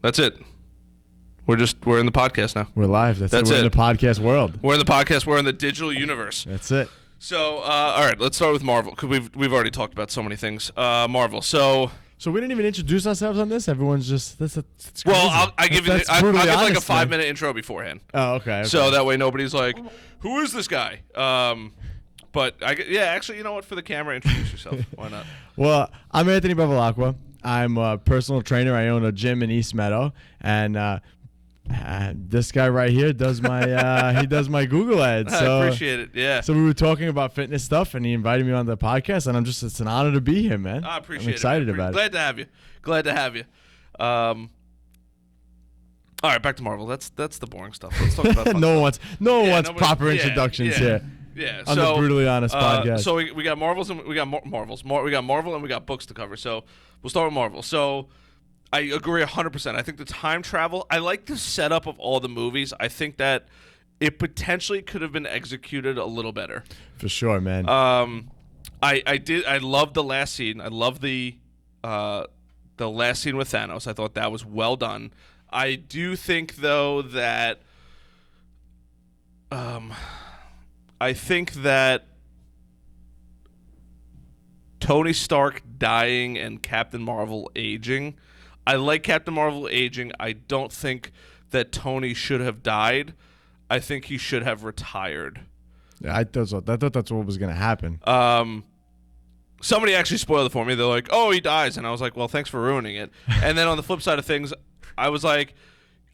That's it. We're in the podcast now. We're live. That's it. We're in the podcast world. We're in the podcast. We're in the digital universe. That's it. So, all right, let's start with Marvel because we've already talked about so many things. Marvel. So we didn't even introduce ourselves on this. Everyone's just it's well. I give that's I'll give like a honest, 5-minute intro beforehand. Oh, okay. So that way nobody's like, who is this guy? But actually, you know what? For the camera, introduce yourself. Why not? Well, I'm Anthony Bevilacqua. I'm a personal trainer. I own a gym in East Meadow, and this guy right here does my he does my Google ads. So, I appreciate it. Yeah. So we were talking about fitness stuff, and he invited me on the podcast, and it's an honor to be here, man. I appreciate it. I'm excited about it. Glad to have you. All right, back to Marvel. That's the boring stuff. Let's talk about no one wants proper introductions here. Yeah, on the Brutally Honest podcast. So we got Marvels and we got we got Marvel and we got books to cover. So we'll start with Marvel. So I agree 100%. I think the time travel. I like the setup of all the movies. I think that it potentially could have been executed a little better. For sure, man. I love the last scene. I love the last scene with Thanos. I thought that was well done. I do think though that I think that Tony Stark dying and Captain Marvel aging. I like Captain Marvel aging. I don't think that Tony should have died. I think he should have retired. Yeah, I thought that's what was going to happen. Somebody actually spoiled it for me. They're like, "Oh, he dies," and I was like, "Well, thanks for ruining it." And then on the flip side of things, I was like,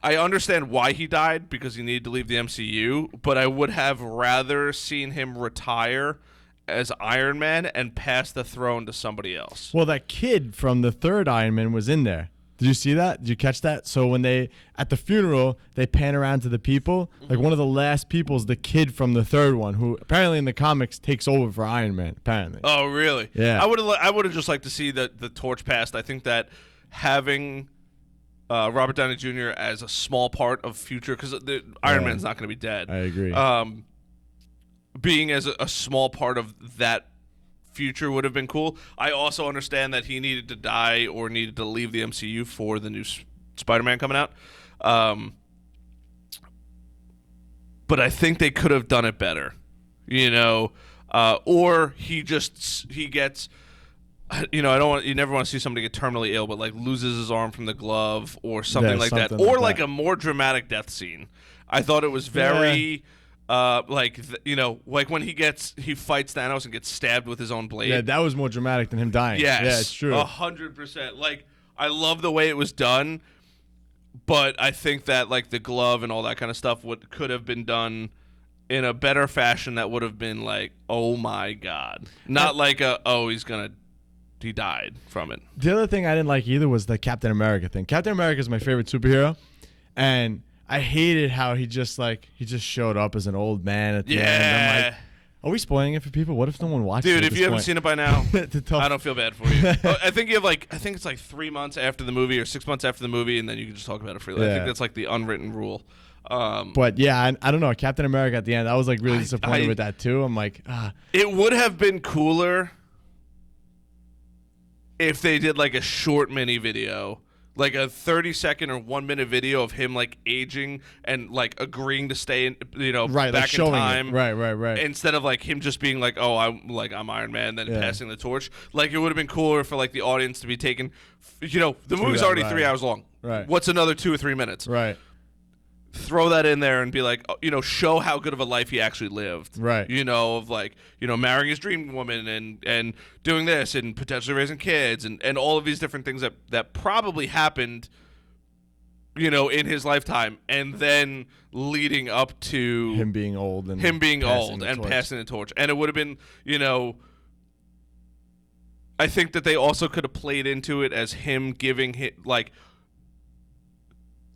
I understand why he died because he needed to leave the MCU, but I would have rather seen him retire as Iron Man and pass the throne to somebody else. Well, that kid from the third Iron Man was in there. Did you see that? Did you catch that? So when at the funeral, they pan around to the people. Like one of the last people is the kid from the third one, who apparently in the comics takes over for Iron Man. Apparently. Oh, really? Yeah. I would have just liked to see the torch passed. I think that having Robert Downey Jr. as a small part of future, because Iron Man's not going to be dead. I agree. Being as a small part of that future would have been cool. I also understand that he needed to die or needed to leave the MCU for the new Spider-Man coming out. But I think they could have done it better, or he gets. You never want to see somebody get terminally ill, but like loses his arm from the glove or something like that, or like a more dramatic death scene. I thought it was very, like when he fights Thanos and gets stabbed with his own blade. Yeah, that was more dramatic than him dying. Yes, yeah, it's true. 100%. Like I love the way it was done, but I think that like the glove and all that kind of stuff could have been done in a better fashion. That would have been like, oh my god, not like he died from it. The other thing I didn't like either was the Captain America thing. Captain America is my favorite superhero, and I hated how he just showed up as an old man at the end. I'm like, are we spoiling it for people? What if no one watches it? Dude, if you haven't seen it by now, I don't feel bad for you. I think it's like 3 months after the movie or 6 months after the movie, and then you can just talk about it freely. Yeah. I think that's like the unwritten rule. But yeah, I don't know. Captain America at the end, I was like really disappointed with that too. I'm like, It would have been cooler if they did like a short mini video, like a 30-second or 1-minute video of him like aging and like agreeing to stay in, right, back like showing in time. It. Right. Instead of like him just being like, oh, I'm Iron Man, then passing the torch. Like it would have been cooler for like the audience to be taken. The movie's already 3 hours long. Right. What's another 2 or 3 minutes? Right. Throw that in there and be like, show how good of a life he actually lived. Right. Of like, marrying his dream woman and doing this and potentially raising kids and all of these different things that probably happened, in his lifetime, and then leading up to him being old and passing the torch. And it would have been, I think that they also could have played into it as him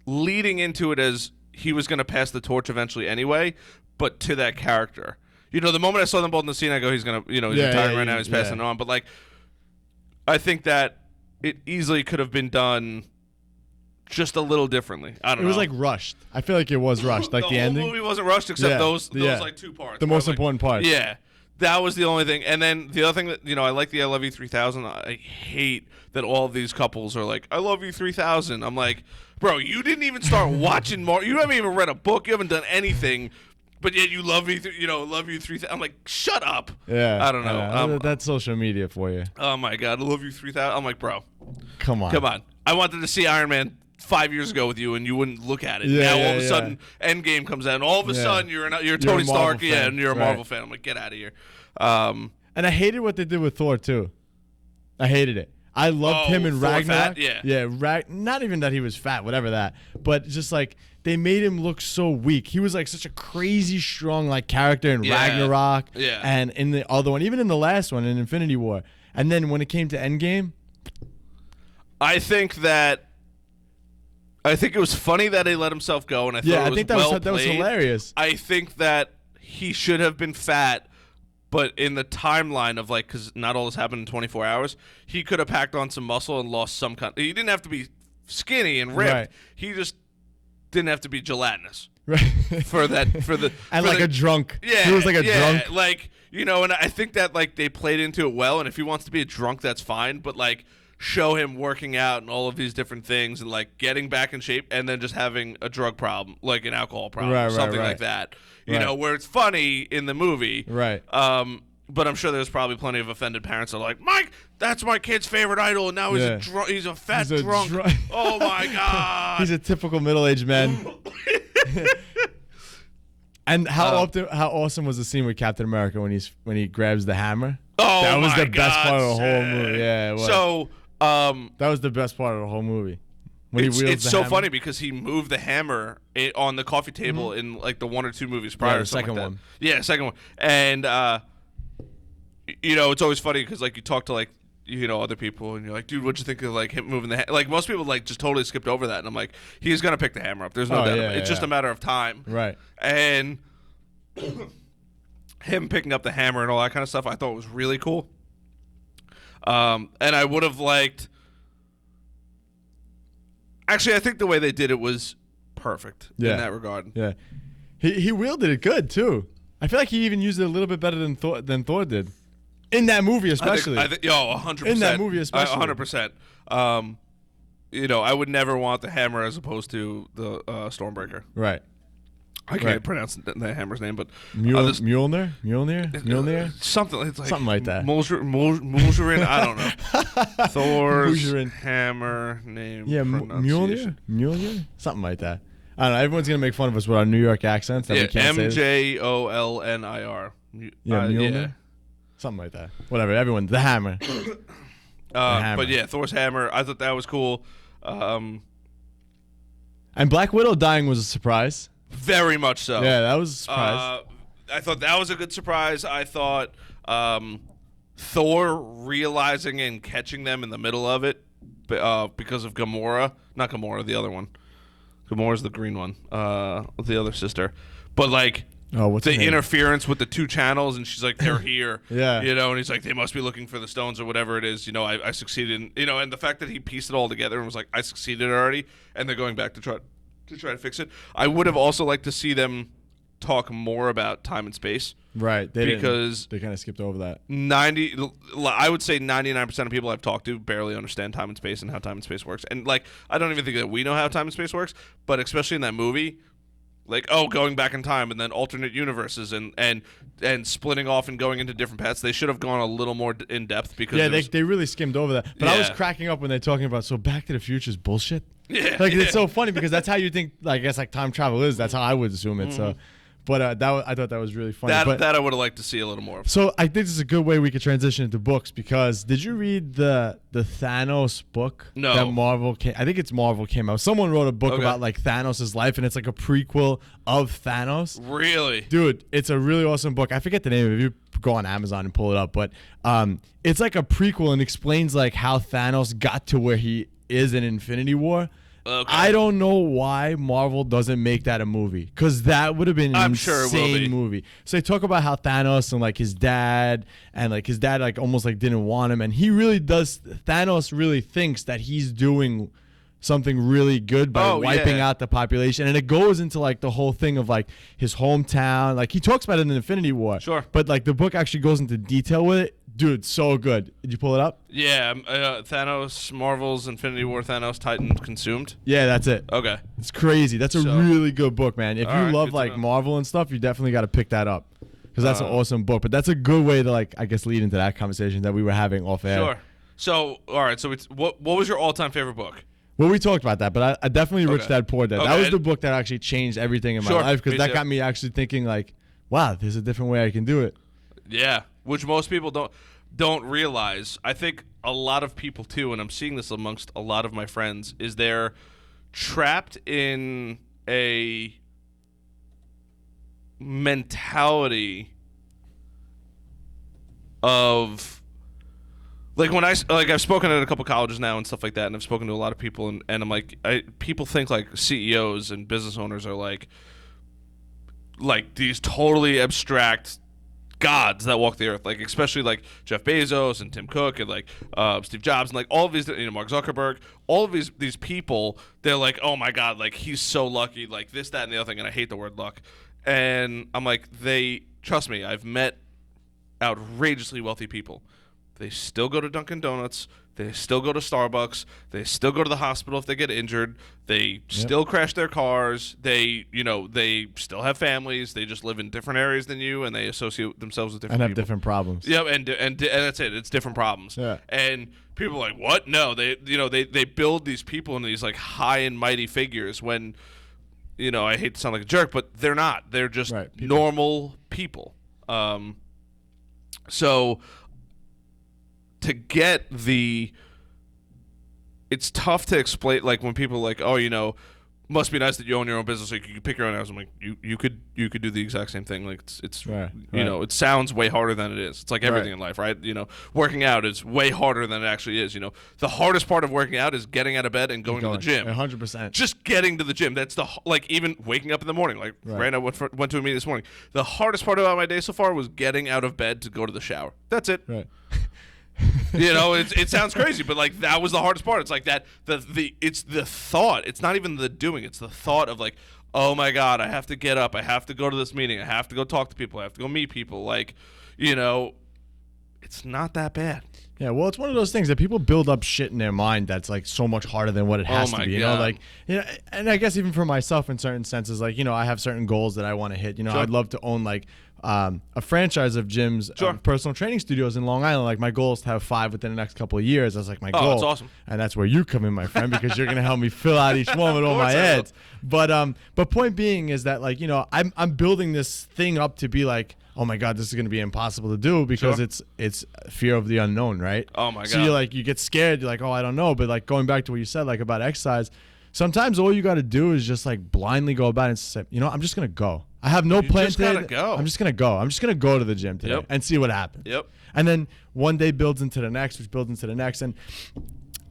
leading into it as he was going to pass the torch eventually anyway, but to that character. The moment I saw them both in the scene, I go, he's going to, he's retiring right now, he's passing it on. But, like, I think that it easily could have been done just a little differently. I don't know. It was, like, rushed. I feel like it was rushed. Like, the ending. The movie wasn't rushed except those like 2 parts. The most important parts. Yeah. That was the only thing. And then the other thing that, I like the I Love You 3000. I hate that all of these couples are like, I love you 3000. I'm like, bro, you didn't even start watching more. You haven't even read a book. You haven't done anything. But yet you love me, love you 3000. I'm like, shut up. Yeah. I don't know. That's social media for you. Oh, my God. I love you 3000. I'm like, bro. Come on. I wanted to see Iron Man 5 years ago with you, and you wouldn't look at it. Now all of a sudden, Endgame comes out, and all of a sudden you're Tony Stark, and you're a Marvel fan. I'm like, get out of here. And I hated what they did with Thor too. I hated it. I loved him in Thor Ragnarok. fat? Yeah. Not even that he was fat, whatever that, but just like they made him look so weak. He was like such a crazy strong like character in Ragnarok, and in the other one, even in the last one in Infinity War. And then when it came to Endgame, I think it was funny that he let himself go, and I thought that was hilarious. I think that he should have been fat, but in the timeline of like, because not all this happened in 24 hours, he could have packed on some muscle and lost some kind. He didn't have to be skinny and ripped. Right. He just didn't have to be gelatinous. Right. A drunk. Yeah, he was like a drunk. Like, and I think that like they played into it well. And if he wants to be a drunk, that's fine. But like, show him working out and all of these different things and like getting back in shape, and then just having a drug problem, like an alcohol problem, something like that. You know, where it's funny in the movie. Right. But I'm sure there's probably plenty of offended parents that are like, Mike, that's my kid's favorite idol, and now he's a fat drunk. Oh my God. He's a typical middle-aged man. And how awesome was the scene with Captain America when he grabs the hammer? Oh, that was my the best God, part of the whole movie. Yeah, it was. So that was the best part of the whole movie. When it's so funny because he moved the hammer on the coffee table in like the one or two movies prior. The second one. Yeah, second one. And it's always funny because like you talk to like other people and you're like, dude, what'd you think of like him moving the hammer? Like most people like just totally skipped over that, and I'm like, he's gonna pick the hammer up. There's no doubt. It's just a matter of time. Right. And him picking up the hammer and all that kind of stuff, I thought was really cool. And I would have liked. Actually, I think the way they did it was perfect in that regard. Yeah, he wielded it good too. I feel like he even used it a little bit better than Thor did in that movie, especially. 100%. In that movie, especially. 100%. I would never want the hammer as opposed to the Stormbreaker. Right. I can't pronounce the hammer's name, but Mjolnir, something. It's like something like that. Mulgerin, I don't know. Thor's hammer name. Yeah, Mjolnir, something like that. I don't know. Everyone's gonna make fun of us with our New York accents. That we can't say. Mjolnir. Mjolnir. Something like that. Whatever. Everyone, the hammer. But yeah, Thor's hammer. I thought that was cool. And Black Widow dying was a surprise. Very much so. Yeah, that was a surprise. I thought that was a good surprise. I thought Thor realizing and catching them in the middle of it because of Gamora. Not Gamora, the other one. Gamora's the green one. The other sister. But like the interference with the two channels, and she's like, they're here. Yeah. And he's like, they must be looking for the stones or whatever it is. I succeeded in, and the fact that he pieced it all together and was like, I succeeded already, and they're going back to try to fix it. I would have also liked to see them talk more about time and space. Right. Because they kind of skipped over that. I would say 99% of people I've talked to barely understand time and space and how time and space works. And like, I don't even think that we know how time and space works, but especially in that movie, like, going back in time and then alternate universes and splitting off and going into different paths. They should have gone a little more in depth because they really skimmed over that. But I was cracking up when they're talking about Back to the Future is bullshit. Yeah, it's so funny because that's how you think. I guess like time travel is. That's how I would assume it. Mm-hmm. So, but I thought that was really funny. That I would have liked to see a little more of. So I think this is a good way we could transition into books because did you read the Thanos book? No. That Marvel came. I think it's Marvel came out. Someone wrote a book about like Thanos' life, and it's like a prequel of Thanos. Really, dude, it's a really awesome book. I forget the name of it. You go on Amazon and pull it up, but it's like a prequel and explains like how Thanos got to where he is in Infinity War. Okay. I don't know why Marvel doesn't make that a movie because that would have been an insane movie. So they talk about how Thanos and like his dad like almost like didn't want him, and he really does. Thanos really thinks that he's doing something really good by wiping yeah. out the population. And it goes into like the whole thing of like his hometown. Like he talks about it in Infinity War. Sure. But like the book actually goes into detail with it. Dude, so good. Did you pull it up? Yeah, Thanos, Marvel's Infinity War, Thanos, Titan consumed. Yeah, that's it. Okay. It's crazy. That's a really good book, man. If you right, love good to like know. Marvel and stuff, you definitely got to pick that up because that's an awesome book. But that's a good way to like, I guess, lead into that conversation that we were having off air. Sure. So, all right. So, what was your all-time favorite book? Well, we talked about that, but I definitely Rich Dad Poor Dad. That Okay. was the book that actually changed everything in my life because me that too. got me actually thinking like, wow, there's a different way I can do it. Yeah, which most people don't realize. I think a lot of people too, and I'm seeing this amongst a lot of my friends, is they're trapped in a mentality of like when I've spoken at a couple colleges now and stuff like that, and I've spoken to a lot of people, and I'm like, people think like CEOs and business owners are like these totally abstract gods that walk the earth, like especially like Jeff Bezos and Tim Cook and like Steve Jobs and like all of these, Mark Zuckerberg, all of these people. They're like, oh my god, like he's so lucky, like this, that, and the other thing. And I hate the word luck. And I'm like, trust me, I've met outrageously wealthy people. They still go to Dunkin' Donuts. They still go to Starbucks. They still go to the hospital if they get injured. They still crash their cars. They still have families. They just live in different areas than you, and they associate themselves with different And have people. different problems. Yep, and that's it. It's different problems. Yeah. And people are like, what? No, they build these people into these like high and mighty figures when, I hate to sound like a jerk, but they're not. They're just normal people. So to get it's tough to explain, like when people are like, oh, must be nice that you own your own business so you can pick your own house. I'm like, you could do the exact same thing. Like it's it sounds way harder than it is. It's like everything in life, right? Working out is way harder than it actually is. The hardest part of working out is getting out of bed and going to the gym. 100%. Just getting to the gym. That's even waking up in the morning. Like I went to a meeting this morning. The hardest part about my day so far was getting out of bed to go to the shower. That's it. Right. It sounds crazy, but like that was the hardest part. It's like that it's the thought. It's not even the doing. It's the thought of like, oh my god, I have to get up. I have to go to this meeting. I have to go talk to people. I have to go meet people. Like, it's not that bad. Yeah, well, it's one of those things that people build up shit in their mind that's like so much harder than what it has to be. And I guess even for myself in certain senses, like, I have certain goals that I want to hit. I'd love to own like a franchise of gyms, personal training studios in Long Island. Like my goal is to have 5 within the next couple of years. That's like my goal. That's awesome. And that's where you come in, my friend, because you're gonna help me fill out each one with all my ads. But point being is that like, I'm building this thing up to be like, oh my god, this is going to be impossible to do because it's fear of the unknown, right? Oh my god. So you get scared, you're like, oh, I don't know. But like going back to what you said, like about exercise, sometimes all you got to do is just like blindly go about it and say, I'm just going to go. I have no plan today. Go. I'm just going to go. I'm just going to go to the gym today and see what happens. Yep. And then one day builds into the next, which builds into the next. And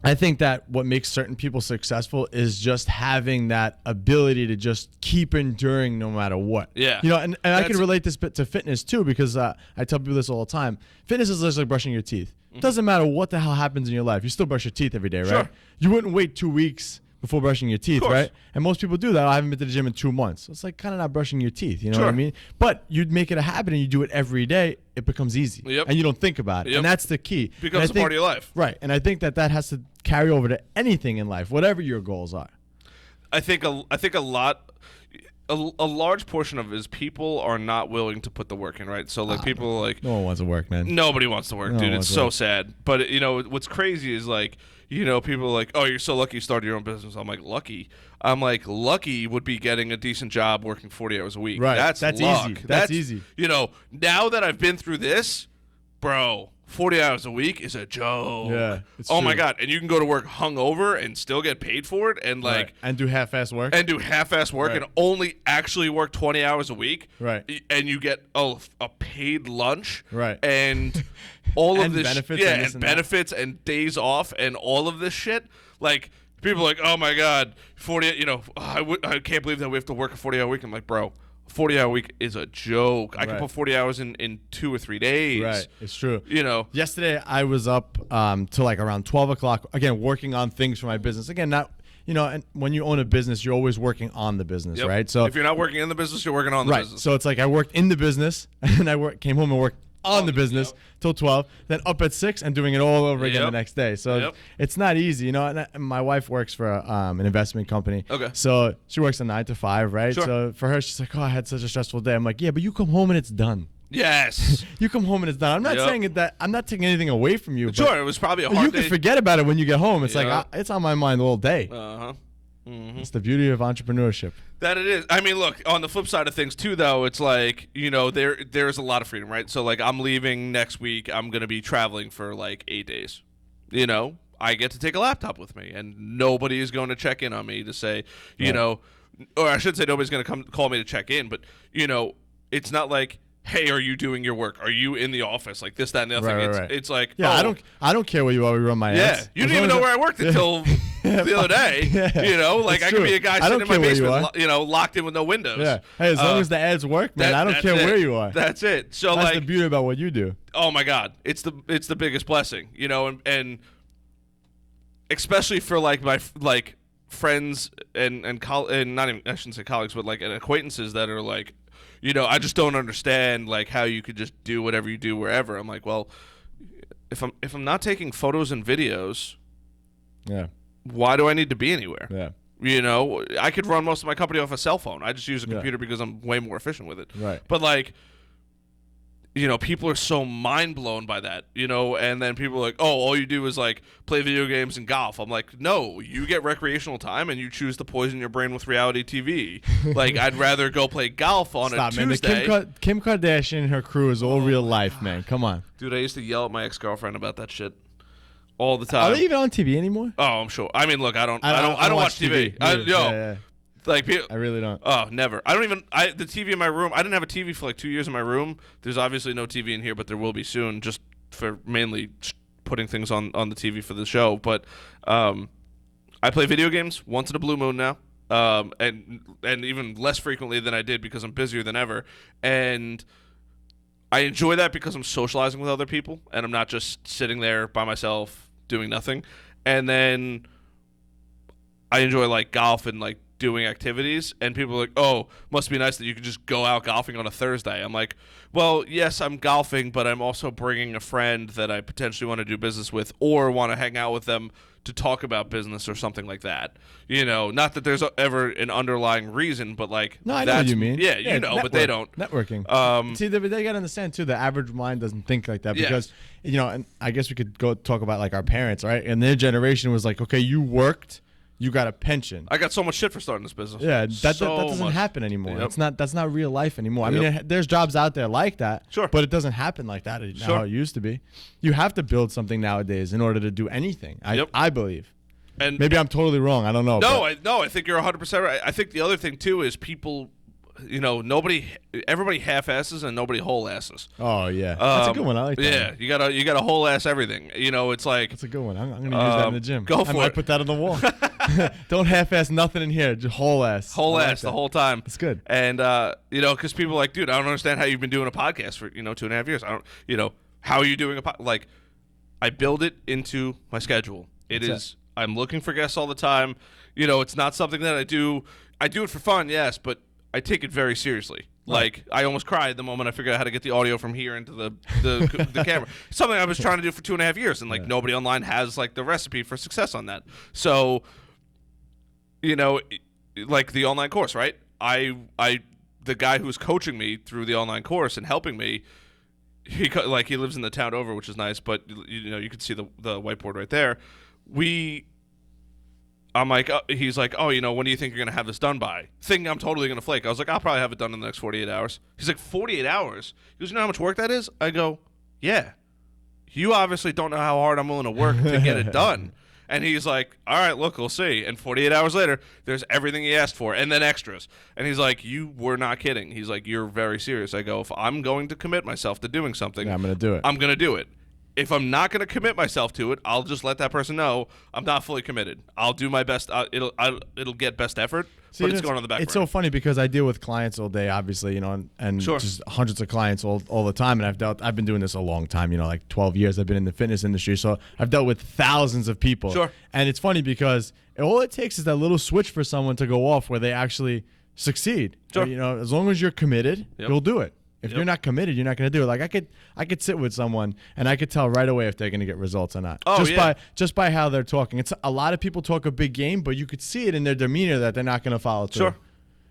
I think that what makes certain people successful is just having that ability to just keep enduring no matter what. Yeah. And I can relate this bit to fitness too, because I tell people this all the time. Fitness is just like brushing your teeth. It doesn't matter what the hell happens in your life. You still brush your teeth every day, right? Sure. You wouldn't wait 2 weeks before brushing your teeth, right? And most people do that. I haven't been to the gym in 2 months. So it's like kind of not brushing your teeth, you know what I mean? But you'd make it a habit and you do it every day, it becomes easy. Yep. And you don't think about it. And that's the key. Becomes a part of your life. Right. And I think that has to carry over to anything in life, whatever your goals are. I think a large portion of it is people are not willing to put the work in, right? So like people are like, no one wants to work, man. Nobody wants to work, dude. It's so sad. But what's crazy is like, people are like, oh, you're so lucky you started your own business. I'm like, lucky? I'm like, lucky would be getting a decent job working 40 hours a week. Right. That's luck. Easy. That's easy. Now that I've been through this, bro, 40 hours a week is a joke. Yeah. Oh my god. And you can go to work hungover and still get paid for it and like and do half-ass work. And only actually work 20 hours a week. Right. And you get a paid lunch. Right. And all of and this benefits and benefits and days off and all of this shit. Like people are like, "Oh my god, 40, I can't believe that we have to work a 40-hour week." I'm like, "Bro, 40-hour week is a joke. I can put 40 hours in 2 or 3 days." Right, it's true. Yesterday I was up till like around 12 o'clock, again, working on things for my business. Again, not, and when you own a business, you're always working on the business, Yep. right? So if you're not working in the business, you're working on the right. business. So it's like I worked in the business, and I came home and worked on the business till 12, then up at 6 and doing it all over again the next day. So it's not easy, And my wife works for an investment company. Okay. So she works a 9 to 5, right? Sure. So for her, she's like, "Oh, I had such a stressful day." I'm like, "Yeah, but you come home and it's done. Yes. You come home and it's done." I'm not saying that I'm not taking anything away from you. Sure, it was probably a hard you day. can forget about it when you get home. It's like it's on my mind all day. Uh-huh. Mm-hmm. It's the beauty of entrepreneurship. That it is. I mean, look, on the flip side of things too, though, it's like, there's a lot of freedom, right? So like, I'm leaving next week. I'm going to be traveling for like 8 days. I get to take a laptop with me, and nobody is going to check in on me to say, or I should say nobody's going to come call me to check in, but it's not like, "Hey, are you doing your work? Are you in the office?" Like this, that, and the other thing. Right. It's like, I don't care where you are. We run my ads. You didn't even know where I worked until the other day. Like I could be a guy sitting in my basement, locked in with no windows. Yeah. Hey, as long as the ads work, man, I don't care where you are. That's it. So that's the beauty about what you do. Oh my God, it's the biggest blessing, and especially for like my friends and not even, I shouldn't say colleagues, but like, and acquaintances that are like, I just don't understand like how you could just do whatever you do wherever. I'm like, well, if I'm not taking photos and videos, why do I need to be anywhere? Yeah. I could run most of my company off a cell phone. I just use a computer because I'm way more efficient with it. Right. But like, people are so mind blown by that, and then people are like, "Oh, all you do is like play video games and golf." I'm like, "No, you get recreational time and you choose to poison your brain with reality TV." Like, I'd rather go play golf on a Tuesday. Man. Kim Kardashian and her crew is all real life, man. Come on. Dude, I used to yell at my ex-girlfriend about that shit all the time. Are they even on TV anymore? Oh, I'm sure. I mean, look, I don't watch TV. Yeah. Like, I really don't. Oh, never. I don't even. The TV in my room. I didn't have a TV for like 2 years in my room. There's obviously no TV in here, but there will be soon. Just for mainly putting things on the TV for the show. But I play video games once in a blue moon now, and even less frequently than I did because I'm busier than ever. And I enjoy that because I'm socializing with other people, and I'm not just sitting there by myself doing nothing. And then I enjoy like golf and like doing activities, and people are like, "Oh, must be nice that you can just go out golfing on a Thursday." I'm like, well, yes, I'm golfing, but I'm also bringing a friend that I potentially want to do business with or want to hang out with them to talk about business or something like that. Not that there's ever an underlying reason, but like, no, I know what you mean. Yeah, but they don't. Networking. See, they got to understand too. The average mind doesn't think like that because and I guess we could go talk about like our parents, right? And their generation was like, okay, you worked. You got a pension. I got so much shit for starting this business. Yeah, that doesn't happen anymore. Yep. That's not real life anymore. I mean, there's jobs out there like that. Sure. But it doesn't happen like that how it used to be. You have to build something nowadays in order to do anything. I believe. And maybe I'm totally wrong. I don't know. I think you're 100% right. I think the other thing too is people, everybody half-asses and nobody whole-asses. Oh yeah, that's a good one. I like that. Yeah, you gotta whole-ass everything. It's like that's a good one. I'm gonna use that in the gym. Go for it. I might put that on the wall. Don't half-ass nothing in here. Just whole-ass. Whole-ass the whole time. It's good. And because people are like, dude, I don't understand how you've been doing a podcast for 2.5 years. I don't, how are you doing a podcast? Like, I build it into my schedule. I'm looking for guests all the time. It's not something that I do. I do it for fun, yes, but I take it very seriously. Like, I almost cried the moment I figured out how to get the audio from here into the camera. It's something I was trying to do for 2.5 years, and like nobody online has like the recipe for success on that. So, like the online course, right? The guy who's coaching me through the online course and helping me, he lives in the town over, which is nice, but you can see the whiteboard right there. I'm like, he's like, oh, when do you think you're going to have this done by? Thinking I'm totally going to flake. I was like, I'll probably have it done in the next 48 hours. He's like, 48 hours? He goes, you know how much work that is? I go, yeah. You obviously don't know how hard I'm willing to work to get it done. And he's like, all right, look, we'll see. And 48 hours later, there's everything he asked for and then extras. And he's like, you were not kidding. He's like, you're very serious. I go, if I'm going to commit myself to doing something, I'm going to do it. I'm going to do it. if I'm not going to commit myself to it, I'll just let that person know I'm not fully committed. I'll do my best. It'll get best effort, but it's going on the back It's burner. so funny because I deal with clients all day, obviously, and Sure. just hundreds of clients all the time. And I've been doing this a long time, like 12 years. I've been in the fitness industry, so I've dealt with thousands of people. Sure. And it's funny because all it takes is that little switch for someone to go off where they actually succeed. Sure. As long as you're committed, you'll do it. If Yep. you're not committed, you're not going to do it. Like I could sit with someone and I could tell right away if they're going to get results or not. Oh, just by how they're talking. It's a lot of people talk a big game, but you could see it in their demeanor that they're not going to follow through. Sure.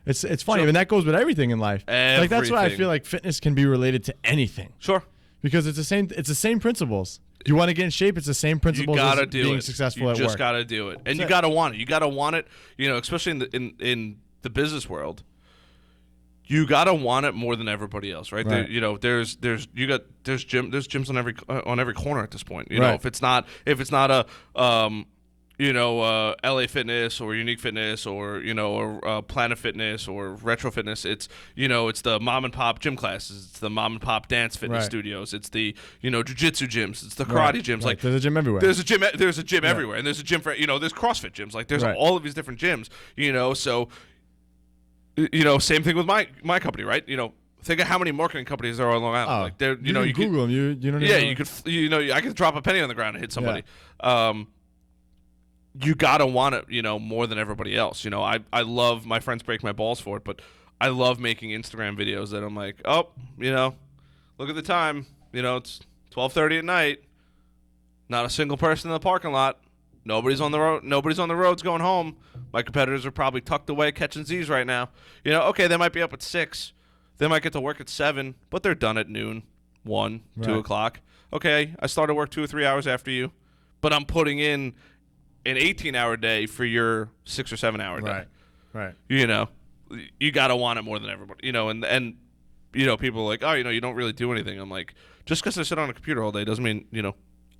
It's funny, Sure. and that goes with everything in life. Like that's why I Everything. feel like fitness can be related to anything Sure. because it's the same principles. You want to get in shape, it's the same You principles gotta as do being it. successful you at just work. gotta do it, and you it. gotta want it. You gotta want it. Especially in the business world, you gotta want it more than everybody else, right? Right. There's gyms on every corner at this point. Right. If it's not a LA Fitness or Unique Fitness or Planet Fitness or Retro Fitness, it's the mom and pop gym classes, it's the mom and pop dance fitness Right. studios, it's the jiu-jitsu gyms, it's the karate Right. gyms. Right. Like There's a gym everywhere. There's a gym everywhere, and there's a gym for there's CrossFit gyms. Like there's Right. all of these different gyms. So same thing with my company, right? Think of how many marketing companies there are on Long Island. Oh, Like they're you can Google them. You don't yeah, even you could I could drop a penny on the ground and hit somebody. You gotta want it, more than everybody else. I love, my friends break my balls for it, but I love making Instagram videos that I'm like, oh, look at the time, it's 12:30 at night. Not a single person in the parking lot. Nobody's on the road. Nobody's on the roads going home. My competitors are probably tucked away catching Z's right now. Okay, they might be up at 6. They might get to work at 7, but they're done at noon, 1, 2 Right. o'clock. Okay, I started work 2 or 3 hours after you, but I'm putting in an 18-hour day for your 6 or 7 hour day. Right. You gotta want it more than everybody. And people are like, oh, you don't really do anything. I'm like, just because I sit on a computer all day doesn't mean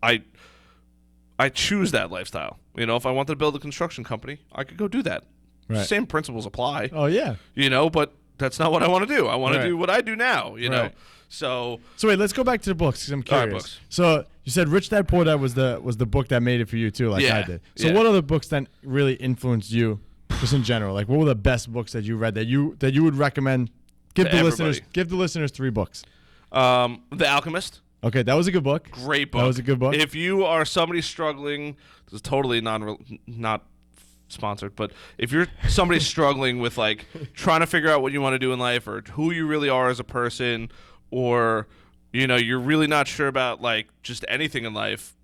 I choose that lifestyle. If I wanted to build a construction company, I could go do that. Right. Same principles apply. Oh yeah. But that's not what I want to do. I want Right. to do what I do now. Right. So So wait, let's go back to the books because I'm All right, curious. books. So you said Rich Dad Poor Dad was the book that made it for you too, like Yeah, I did. So yeah. what other books then really influenced you, just in general? Like what were the best books that you read that you would recommend? Give To the listeners everybody. 3 books. The Alchemist. Okay, that was a good book. Great book. That was a good book. If you are somebody struggling, this is totally not sponsored, but if you're somebody struggling with like trying to figure out what you want to do in life or who you really are as a person, or you're really not sure about like just anything in life,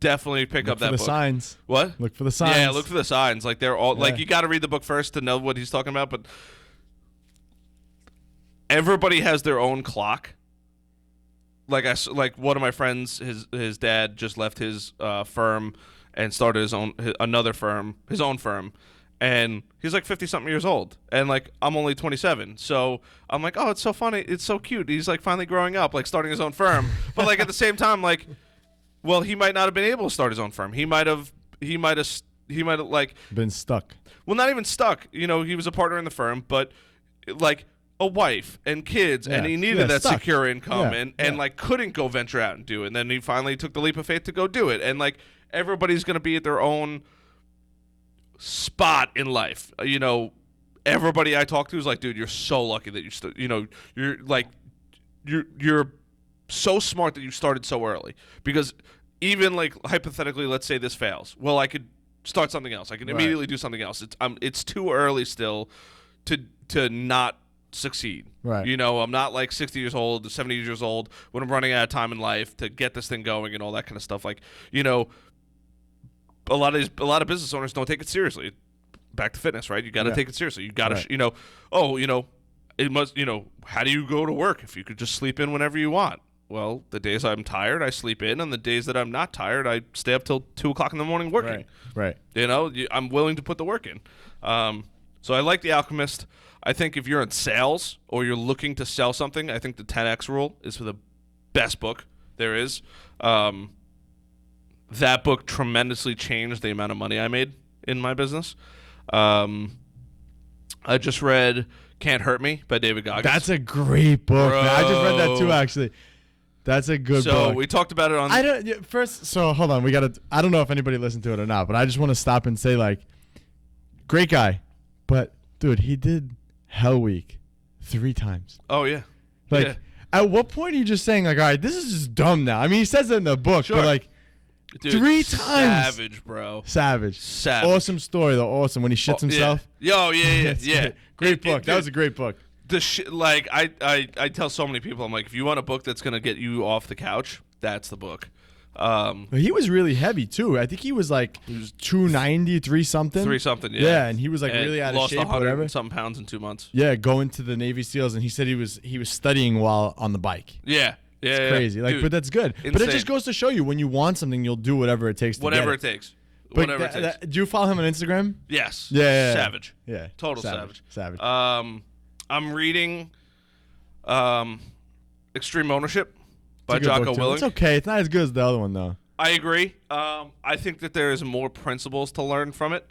definitely pick Look up for that the book. signs. What? Look for the signs. Yeah, look for the signs. Like they're all like Yeah. you got to read the book first to know what he's talking about, but everybody has their own clock. Like one of my friends, his dad just left his firm and started his own firm, and he's like 50-something years old, and like I'm only 27, so I'm like, oh, it's so funny, it's so cute. He's like finally growing up, like starting his own firm, but like at the same time, like, well, he might not have been able to start his own firm. He might have like, Been stuck. well, not even stuck. He was a partner in the firm, but like a wife and kids, and Yeah. he needed Yeah, that stuck. secure income, Yeah. and like couldn't go venture out and do it. And then he finally took the leap of faith to go do it. And like everybody's gonna be at their own spot in life. Everybody I talk to is like, dude, you're so lucky that you're like you're so smart that you started so early, because even like hypothetically, let's say this fails. Well, I could start something else. I can Right. immediately do something else. It's too early still to not succeed. Right. I'm not like 60 years old, 70 years old when I'm running out of time in life to get this thing going and all that kind of stuff. Like, a lot of business owners don't take it seriously. Back to fitness, right? You got to Yeah. take it seriously. You got to, Right. it must, how do you go to work if you could just sleep in whenever you want? Well, the days I'm tired, I sleep in, and the days that I'm not tired, I stay up till 2 o'clock in the morning working. Right. I'm willing to put the work in. So I like The Alchemist. I think if you're in sales or you're looking to sell something, I think the 10X rule is the best book there is. That book tremendously changed the amount of money I made in my business. I just read Can't Hurt Me by David Goggins. That's a great book. Man. I just read that too, Bro. actually. That's a good So book. we talked about it on. I don't first. So hold on, I don't know if anybody listened to it or not, but I just want to stop and say, like, great guy, but dude, he did Hell Week 3 times. Oh yeah. Like, Yeah. at what point are you just saying, like, all right, this is just dumb now? I mean, he says it in the book, Sure. but like, Dude, 3 times. Savage, bro. Savage. Savage. Awesome story though. Awesome when he shits himself. Yeah. Yo, yeah. That's great book. That was a great book. Like I tell so many people, I'm like, if you want a book that's gonna get you off the couch, that's the book. But he was really heavy too. I think he was like 290, 3 something. 3 something, yeah. Yeah, and he was like And really out of lost shape, 100 whatever. and some pounds in 2 months. Yeah, going to the Navy SEALs, and he said he was studying while on the bike. Yeah. Yeah. Crazy. Like, Dude, but that's good. But it insane. just goes to show you, when you want something, you'll do whatever it takes to whatever get it takes. But Whatever it takes. do you follow him on Instagram? Yes. Yeah. Savage. Yeah. Total savage. Savage. I'm reading Extreme Ownership by It's a good book, Jocko too. Willink. It's okay. It's not as good as the other one, though. I agree. I think that there is more principles to learn from it.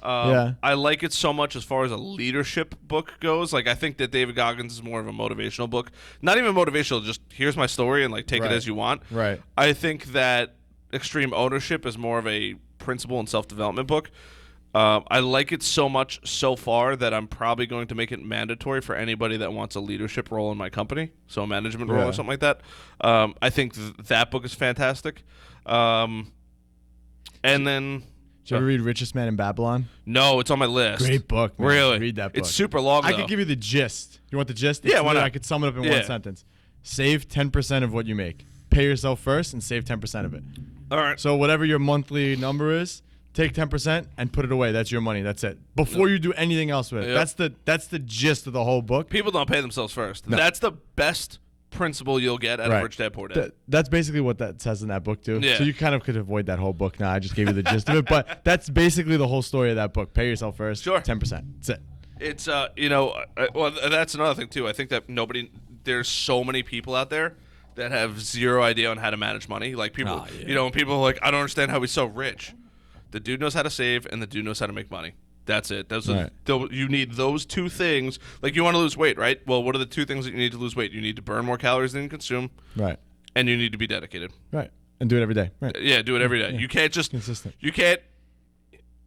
Yeah. I like it so much as far as a leadership book goes. Like, I think that David Goggins is more of a motivational book. Not even motivational, just here's my story and, like, take Right. it as you want. Right. I think that Extreme Ownership is more of a principle and self-development book. I like it so much so far that I'm probably going to make it mandatory for anybody that wants a leadership role in my company, so a management role Yeah. or something like that. I think that book is fantastic. And then... Did you ever read Richest Man in Babylon? No, it's on my list. Great book, man. Really? Read that book. It's super long, I though. could give you the gist. You want the gist? Yeah, It's why literally- not? I could sum it up in Yeah. one sentence. Save 10% of what you make. Pay yourself first and save 10% of it. All right. So whatever your monthly number is, take 10% and put it away. That's your money. That's it. Before you do anything else with it. Yep. That's the gist of the whole book. People don't pay themselves first. No. That's the best principle you'll get out of Rich Dad Poor Dad. That's basically what that says in that book too. Yeah. So you kind of could avoid that whole book now. I just gave you the gist of it, but that's basically the whole story of that book. Pay yourself first. Sure. 10%. That's it. It's well, that's another thing too. I think that there's so many people out there that have zero idea on how to manage money. Like people, when people are like, I don't understand how he's so rich. The dude knows how to save, and the dude knows how to make money. That's it. You need those 2 things. Like, you want to lose weight, right? Well, what are the 2 things that you need to lose weight? You need to burn more calories than you consume, Right. and you need to be dedicated. Right. And do it every day. Right. Yeah, do it every day. Yeah. You can't just Consistent. You can't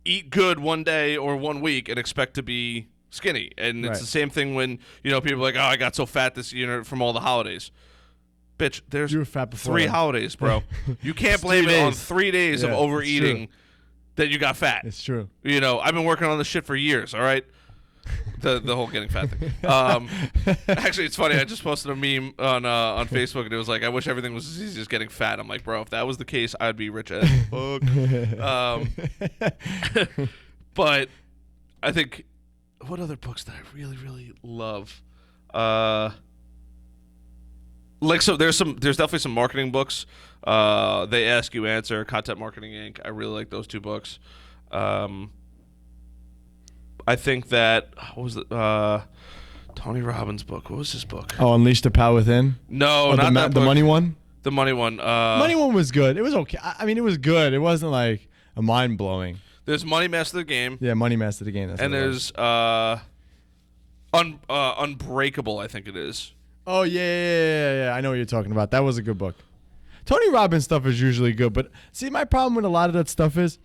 eat good one day or 1 week and expect to be skinny. And it's Right. the same thing when people are like, "Oh, I got so fat this year from all the holidays." Bitch, there's You were fat before 3 then. holidays, bro. You can't It's blame 3 it on days. 3 days of Yeah, overeating it's that you got fat. It's true. I've been working on this shit for years. All right. The whole getting fat thing. Actually, it's funny. I just posted a meme on Facebook, and it was like, "I wish everything was as easy as getting fat." I'm like, bro, if that was the case, I'd be rich as fuck. But I think, what other books that I really, really love? So there's definitely some marketing books. They Ask You Answer, Content Marketing Inc. I really like those 2 books. I think that what was it? Tony Robbins' book. What was his book? Oh, Unleash the Power Within? No, Oh, not that the book. money one? The money one. Money one was good. It was okay. I mean, it was good. It wasn't like a mind blowing. There's Money Master the Game, Yeah, Money Master the Game. That's and what it was. there's Unbreakable. I think it is. Oh yeah. I know what you're talking about. That was a good book. Tony Robbins stuff is usually good, but see, my problem with a lot of that stuff is,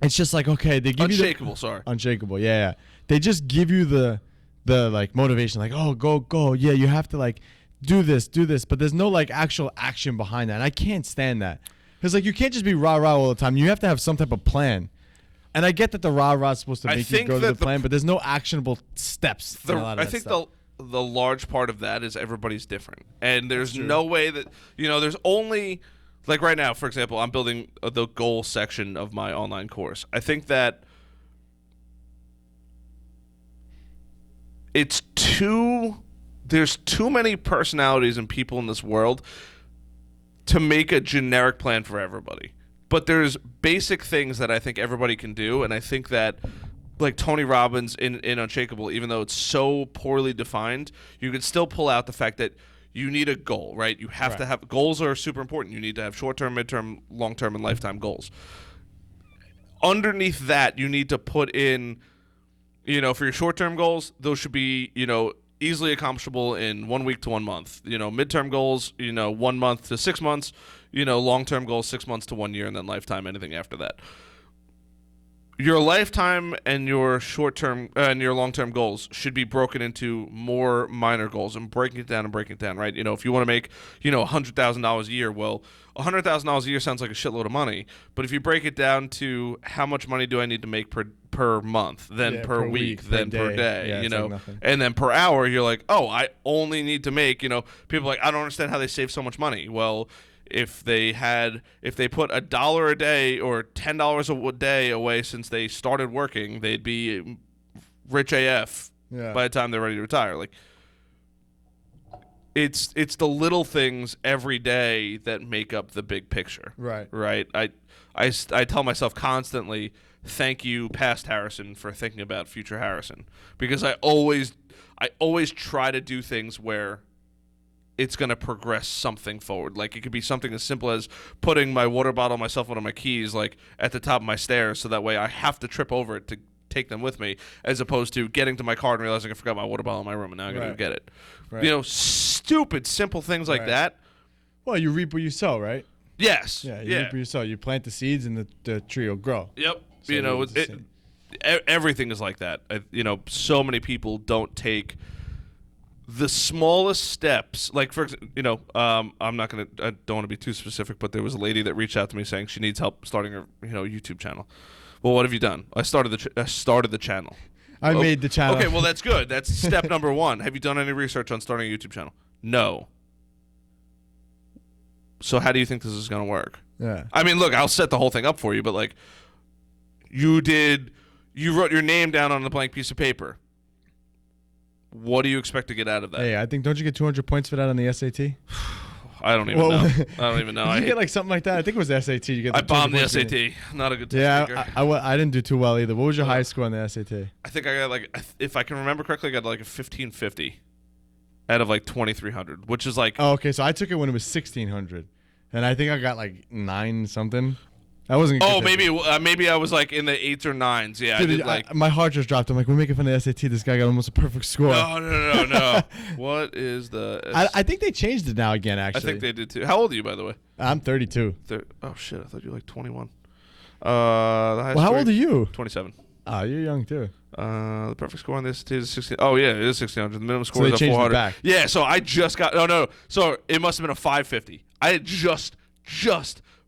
it's just like, okay, they give Unshakable. you Sorry. Unshakable. Yeah. They just give you the like motivation, like, oh, go. Yeah, you have to like do this, but there's no like actual action behind that. And I can't stand that. Because like, you can't just be rah all the time. You have to have some type of plan. And I get that the rah is supposed to I make you think go to that the plan, but there's no actionable steps. in a lot of I that think stuff. the large part of that is everybody's different, and there's no way that there's only, like, right now, for example, I'm building the goal section of my online course. I think that there's too many personalities and people in this world to make a generic plan for everybody. But there's basic things that I think everybody can do, and I think that, like Tony Robbins in Unshakable, even though it's so poorly defined, you can still pull out the fact that you need a goal, right? You have to have goals. Are super important. You need to have short-term, mid-term, long-term, and lifetime goals. Underneath that, you need to put in, for your short-term goals, those should be, easily accomplishable in 1 week to 1 month. Midterm goals, 1 month to 6 months. Long-term goals, 6 months to 1 year, and then lifetime, anything after that. Your lifetime and your short-term and your long-term goals should be broken into more minor goals and breaking it down, right? If you want to make, $100,000 a year, well, $100,000 a year sounds like a shitload of money, but if you break it down to how much money do I need to make per month, then per week, then per day, like and then per hour, you're like, oh, I only need to make, people are like, I don't understand how they save so much money. Well, if they put $1 a day or $10 a day away since they started working, they'd be rich AF by the time they're ready to retire. Like, it's the little things every day that make up the big picture. Right. I tell myself constantly, thank you, past Harrison, for thinking about future Harrison, because I always try to do things where it's going to progress something forward. Like, it could be something as simple as putting my water bottle, my cell phone, and my keys, like, at the top of my stairs, so that way I have to trip over it to take them with me, as opposed to getting to my car and realizing I forgot my water bottle in my room, and now I got to go get it. Stupid, simple things like that. Well, you reap what you sow, right? Yes. Yeah, you reap what you sow. You plant the seeds, and the tree will grow. Yep. Everything is like that. So many people don't take the smallest steps. Like, for example, I don't want to be too specific, but there was a lady that reached out to me saying she needs help starting her, YouTube channel. Well, what have you done? I started the channel. I made the channel. Okay, well, that's good. That's step number 1. Have you done any research on starting a YouTube channel? No. So how do you think this is going to work? Yeah. I mean, look, I'll set the whole thing up for you, but like, you wrote your name down on a blank piece of paper. What do you expect to get out of that? Hey, don't you get 200 points for that on the SAT? I don't even know. I don't even know. You get like something like that. I think it was the SAT. You get. I bombed the SAT. Not a good test taker. I didn't do too well either. What was your highest score on the SAT? I think I got if I can remember correctly, I got like a 1550 out of like 2300, which is like. Oh, okay. So I took it when it was 1600, and I think I got like 9 something. I wasn't. Oh, maybe I was like in the 8s or 9s. Yeah, dude, I did like. My heart just dropped. I'm like, we're making fun of the SAT. This guy got almost a perfect score. No. What is the? I think they changed it now again. Actually, I think they did too. How old are you, by the way? I'm 32. Oh shit! I thought you were like 21. How old are you? 27. Oh, you're young too. The perfect score on this is 16. Oh yeah, it is 1600. The minimum score is a 400. Back. Yeah, so I just got. No. So it must have been a 550. I had just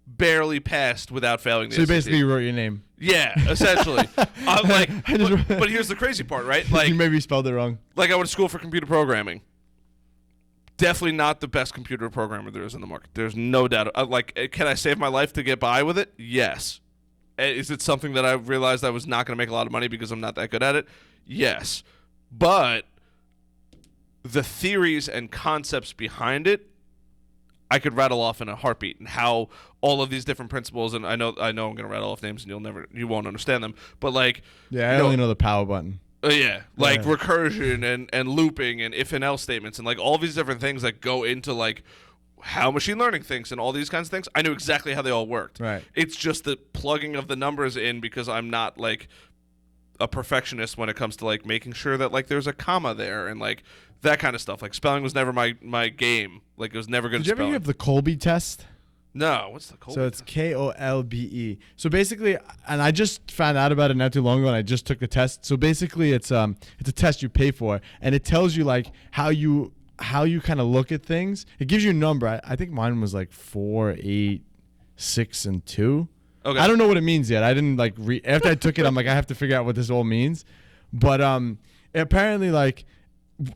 barely passed without failing the So you SAT. basically wrote your name. Yeah, essentially. I'm like, but here's the crazy part, right? Like, you maybe spelled it wrong. Like, I went to school for computer programming. Definitely not the best computer programmer there is in the market. There's no doubt. Can I save my life to get by with it? Yes. Is it something that I realized I was not going to make a lot of money because I'm not that good at it? Yes. But the theories and concepts behind it, I could rattle off in a heartbeat, and how all of these different principles, and I know I'm going to rattle off names and you won't understand them, but like, I only know the power button. Recursion and looping and if and else statements and like all these different things that go into like how machine learning thinks and all these kinds of things. I knew exactly how they all worked. Right. It's just the plugging of the numbers in, because I'm not like a perfectionist when it comes to like making sure that like there's a comma there and like that kind of stuff. Like, spelling was never my game. Like, it was never good at spelling. Did you ever have the Colby test? No. What's the Colby So it's Kolbe. So basically, and I just found out about it not too long ago, and I just took the test. So basically, it's a test you pay for, and it tells you like how you kind of look at things. It gives you a number. I think mine was like 4, 8, 6, and 2. Okay. I don't know what it means yet. I didn't like after I took it. I'm like, I have to figure out what this all means. But apparently, like,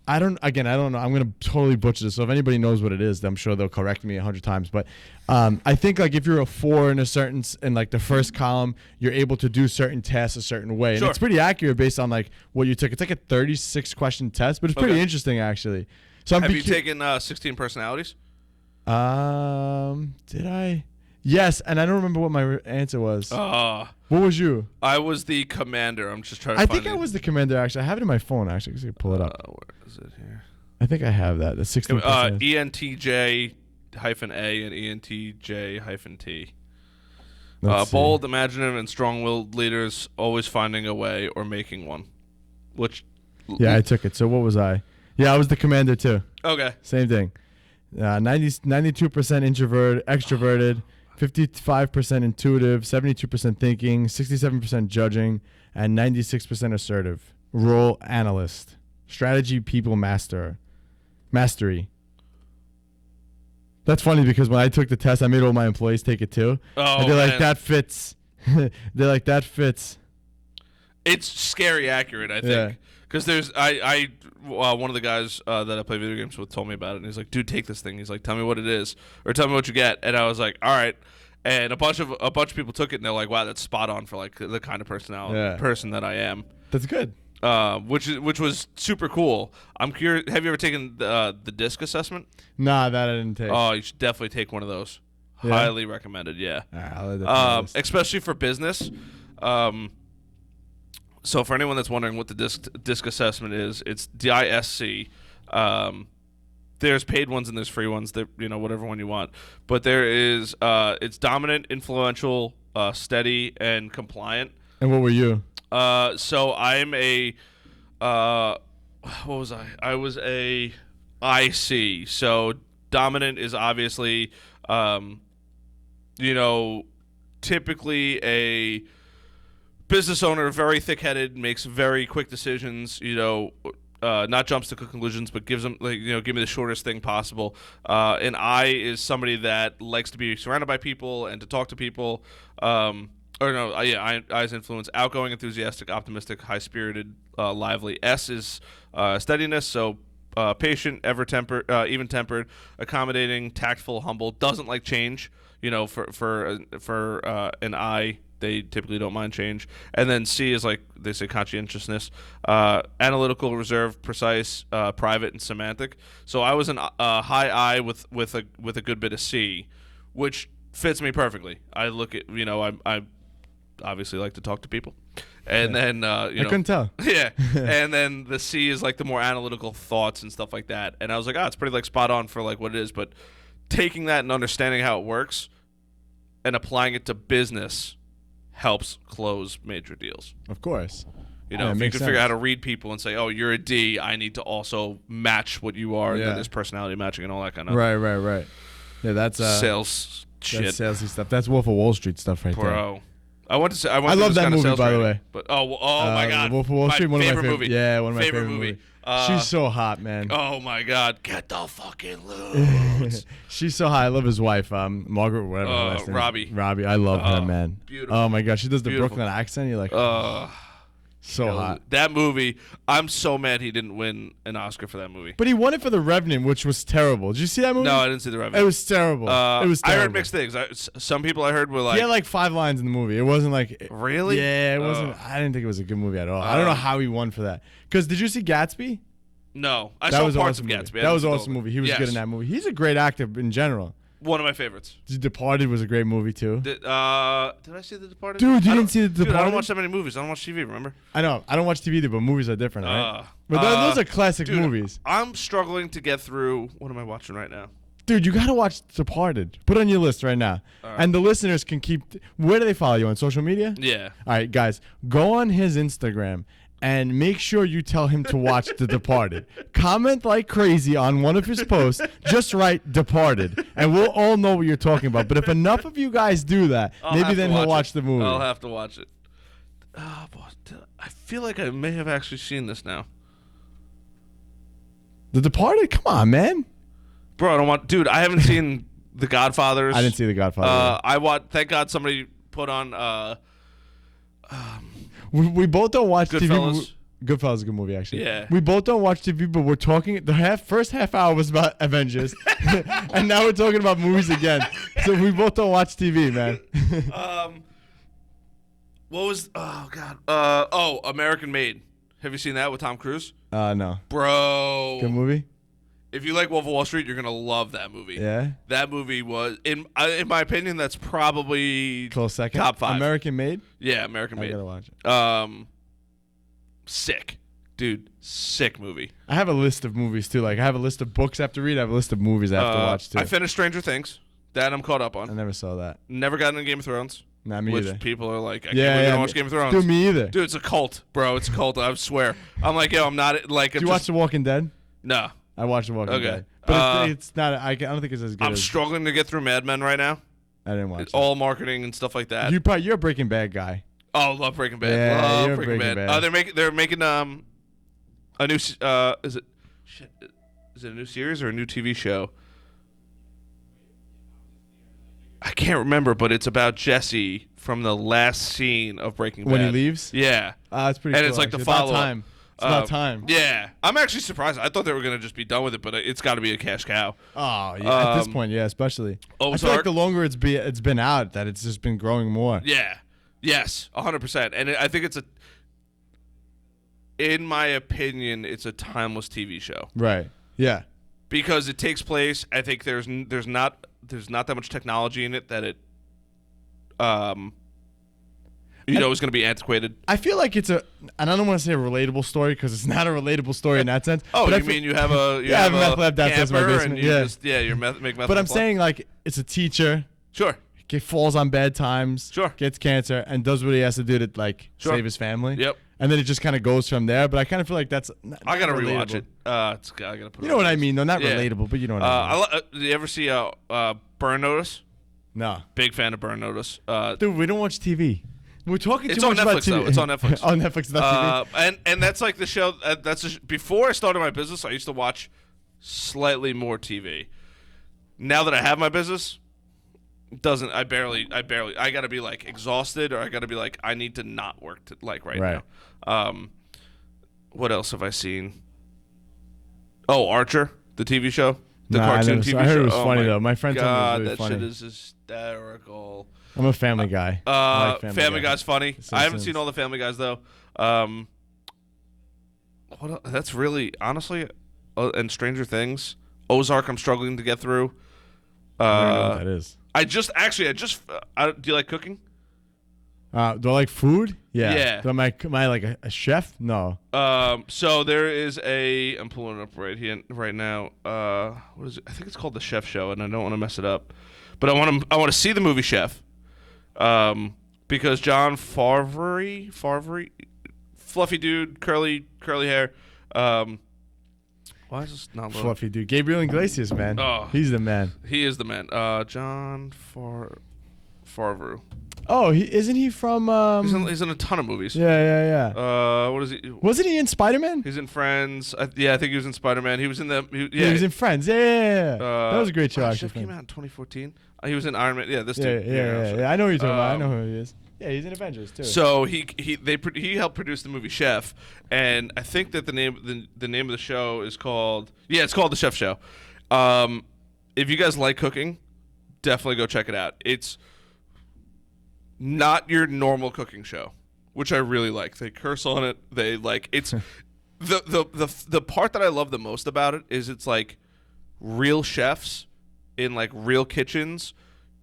I don't know. I'm gonna totally butcher this. So if anybody knows what it is, I'm sure they'll correct me 100 times. But I think like if you're a 4 in like the first column, you're able to do certain tasks a certain way, and it's pretty accurate based on like what you took. It's like a 36 question test, but it's pretty interesting actually. So have you taken 16 personalities? Did I? Yes, and I don't remember what my answer was. What was you? I was the commander. I'm just trying to find it. I think I was the commander, actually. I have it in my phone, actually. I can pull it up. Where is it here? I think I have that. The 16%. ENTJ-A and ENTJ-T. Bold, imaginative, and strong-willed leaders always finding a way or making one. Which? Yeah, I took it. So what was I? Yeah, I was the commander too. Okay. Same thing. 92% extroverted, 55% intuitive, 72% thinking, 67% judging, and 96% assertive. Role analyst. Strategy people mastery. That's funny because when I took the test, I made all my employees take it too. Oh, and they're man. like, that fits. They're like, that fits. It's scary accurate, I think. Because there's one of the guys that I play video games with told me about it, and he's like, "Dude, take this thing." He's like, "Tell me what it is, or tell me what you get." And I was like, "All right." And a bunch of people took it, and they're like, "Wow, that's spot on for like the kind of person that I am." That's good. Which was super cool. I'm curious. Have you ever taken the DISC assessment? Nah, that I didn't take. Oh, you should definitely take one of those. Yeah? Highly recommended. Yeah. All right, I'll let that to my list. Especially for business. So for anyone that's wondering what the DISC assessment is, it's DISC. There's paid ones and there's free ones. That whatever one you want. But there is it's dominant, influential, steady, and compliant. And what were you? So I'm a what was I? I was a IC. So dominant is obviously typically a business owner, very thick-headed, makes very quick decisions, not jumps to conclusions, but gives them, give me the shortest thing possible. And I is somebody that likes to be surrounded by people and to talk to people. I is influence, outgoing, enthusiastic, optimistic, high-spirited, lively. S is steadiness, so patient, even-tempered, accommodating, tactful, humble, doesn't like change. For an I, they typically don't mind change. And then C is like they say conscientiousness, analytical, reserved, precise, private, and semantic. So I was a high I with a good bit of C, which fits me perfectly. I look at I obviously like to talk to people, and then I couldn't tell. Yeah, and then the C is like the more analytical thoughts and stuff like that. And I was like, it's pretty like spot on for like what it is, but taking that and understanding how it works and applying it to business helps close major deals. Of course. If you can figure out how to read people and say, oh, you're a D, I need to also match what you are, and then there's personality matching and all that kind of Right. Yeah, that's sales shit. That's salesy stuff. That's Wolf of Wall Street stuff right there. Bro. I love that movie, by the way. But my God. Wolf of Wall Street, one of my favorite movie. Yeah, one of my favorite movies. She's so hot, man. Oh my God, get the fucking loose. She's so hot. I love his wife, Margaret, whatever her last name. Robbie. I love her, man. Beautiful. Oh my God, she does the Brooklyn accent. You're like, so hot. That movie, I'm so mad he didn't win an Oscar for that movie. But he won it for The Revenant, which was terrible. Did you see that movie? No, I didn't see The Revenant. It was terrible. It was terrible. I heard mixed things. Some people I heard were like... He had like 5 lines in the movie. It wasn't like... Really? Yeah, it wasn't... I didn't think it was a good movie at all. I don't know how he won for that. Because did you see Gatsby? No. I saw parts of Gatsby. That was an awesome movie. He was good in that movie. He's a great actor in general. One of my favorites. Departed was a great movie too. Did I see The Departed? Dude, you didn't see The Departed? Dude, I don't watch that many movies. I don't watch TV, remember? I know. I don't watch TV either, but movies are different, right? But those are classic movies. I'm struggling to get through... What am I watching right now? Dude, you got to watch Departed. Put it on your list right now. Right. And the listeners can keep... Where do they follow you? On social media? Yeah. All right, guys. Go on his Instagram and make sure you tell him to watch The Departed. Comment like crazy on one of his posts. Just write Departed, and we'll all know what you're talking about. But if enough of you guys do that, maybe then he'll watch the movie. I'll have to watch it. I feel like I may have actually seen this now. The Departed? Come on, man. Bro, I haven't seen The Godfathers. I didn't see The Godfather. Thank God somebody put on... we both don't watch Goodfellas. TV. Goodfellas is a good movie, actually. Yeah. We both don't watch TV, but we're talking. The first half hour was about Avengers, and now we're talking about movies again. So we both don't watch TV, man. What was? Oh God. American Made. Have you seen that with Tom Cruise? No. Bro. Good movie. If you like Wolf of Wall Street, you're gonna love that movie. Yeah. That movie was, in my opinion, that's probably close second. Top 5. American Made. Yeah, American Made. I gotta watch it. Sick, dude. Sick movie. I have a list of movies too. Like I have a list of books I have to read. I have a list of movies I have to watch too. I finished Stranger Things. That I'm caught up on. I never saw that. Never got into Game of Thrones. Not me either. Which people are like, I can't believe you don't watch Game of Thrones. Dude, me either. Dude, it's a cult, bro. It's a cult. I swear. I'm like, yo, I'm not like. Did you watch The Walking Dead? No. I watched The Walking Okay. Dead, but it's not. I don't think it's as good. I'm as, struggling to get through Mad Men right now. I didn't watch It's it. all marketing and stuff like that. You're a Breaking Bad guy. Oh, love Breaking Bad. Yeah, love you're Breaking Breaking Bad. Bad. They're making a new is it a new series or a new TV show? I can't remember, but it's about Jesse from the last scene of Breaking Bad. When he leaves? Yeah. It's pretty And cool. it's like the actually. It's about follow-up. time. It's about time. Yeah. I'm actually surprised. I thought they were going to just be done with it, but it's got to be a cash cow. Oh, yeah. At this point, yeah, especially. I feel Ozark? like the longer it's been out, that it's just been growing more. Yeah. Yes, 100%. And I think in my opinion, it's a timeless TV show. Right. Yeah. Because it takes place, I think there's not that much technology in it that it is going to be antiquated. I feel like it's and I don't want to say a relatable story because it's not a relatable story in that sense. Oh, but you mean you have a I have a meth lab downstairs in my camper basement. and you Yeah. just you're make meth. But I'm lab? saying like it's a teacher, Sure. falls on bad times, Sure. gets cancer, and does what he has to do to like Sure. save his family. Yep. And then it just kind of goes from there. But I kind of feel like that's. I gotta not rewatch relatable. it. I gotta put. You know what I mean? though? Not Yeah. relatable, but you know what I mean. Do you ever see Burn Notice? No, Big fan of Burn Notice. dude, we don't watch TV. We're talking It's too on much about Netflix, TV. though. It's on Netflix. On Netflix, not TV. And that's like the show. Before I started my business, I used to watch slightly more TV. Now that I have my business, I gotta be like exhausted, or I gotta be like I need to not work right now. What else have I seen? Oh, Archer, the TV show, the cartoon TV show. I heard it was Oh funny my though. My friend told me it was really that funny. shit is hysterical. I'm a Family Guy. I like Family Guy's funny. The I haven't Simpsons. seen all the Family Guys though. That's really honestly, and Stranger Things, Ozark. I'm struggling to get through. I don't know what that is. Do you like cooking? Do I like food? Yeah. Yeah. Am I like a chef? No. So there is I'm pulling it up right now. What is it? I think it's called The Chef Show, and I don't want to mess it up. But I want to see the movie Chef. Because John Favre, fluffy dude, curly hair. Why is this not loading? Fluffy dude. Gabriel Iglesias, man. Oh. He's the man. He is the man. John Favre. Oh, isn't he from? He's in a ton of movies. Yeah. What is he? Wasn't he in Spider-Man? He's in Friends. I think he was in Spider-Man. He was in the. He was in Friends. Yeah. That was a great show. Wow, Actually. Chef came out in 2014. He was in Iron Man. Yeah, this Yeah. dude. I know who you're talking about. I know who he is. Yeah, he's in Avengers too. So he helped produce the movie Chef, and I think that the name of the show is called it's called The Chef Show. If you guys like cooking, definitely go check it out. It's not your normal cooking show, which I really like. They curse on it. They like it's the part that I love the most about it is it's like real chefs in like real kitchens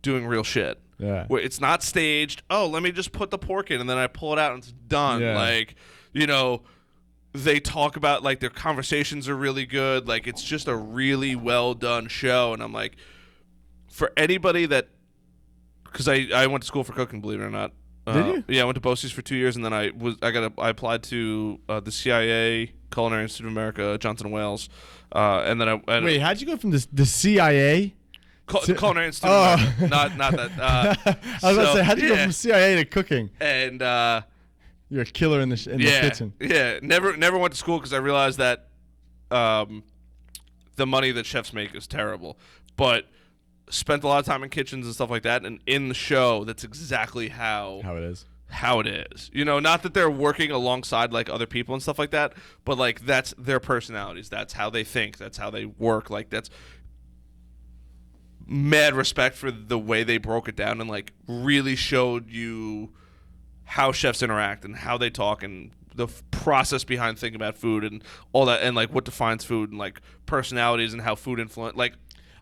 doing real shit. Yeah. Where it's not staged. Oh, let me just put the pork in and then I pull it out and it's done. Yeah. Like, they talk about like their conversations are really good. Like it's just a really well done show. And I'm like, for anybody that, because I went to school for cooking, believe it or not. Did you? Yeah, I went to BOCES for 2 years, and then I applied to the CIA, Culinary Institute of America, Johnson & Wales, and then Wait, how'd you go from the CIA? Culinary Institute of America, not that. I was about to say, how'd you go from CIA to cooking? And you're a killer in the kitchen. Yeah, never went to school because I realized that the money that chefs make is terrible, but spent a lot of time in kitchens and stuff like that, and in the show, that's exactly how it is. How it is. Not that they're working alongside like other people and stuff like that, but like that's their personalities. That's how they think. That's how they work. Like that's mad respect for the way they broke it down and like really showed you how chefs interact and how they talk and the process behind thinking about food and all that, and like what defines food and like personalities and how food influence like.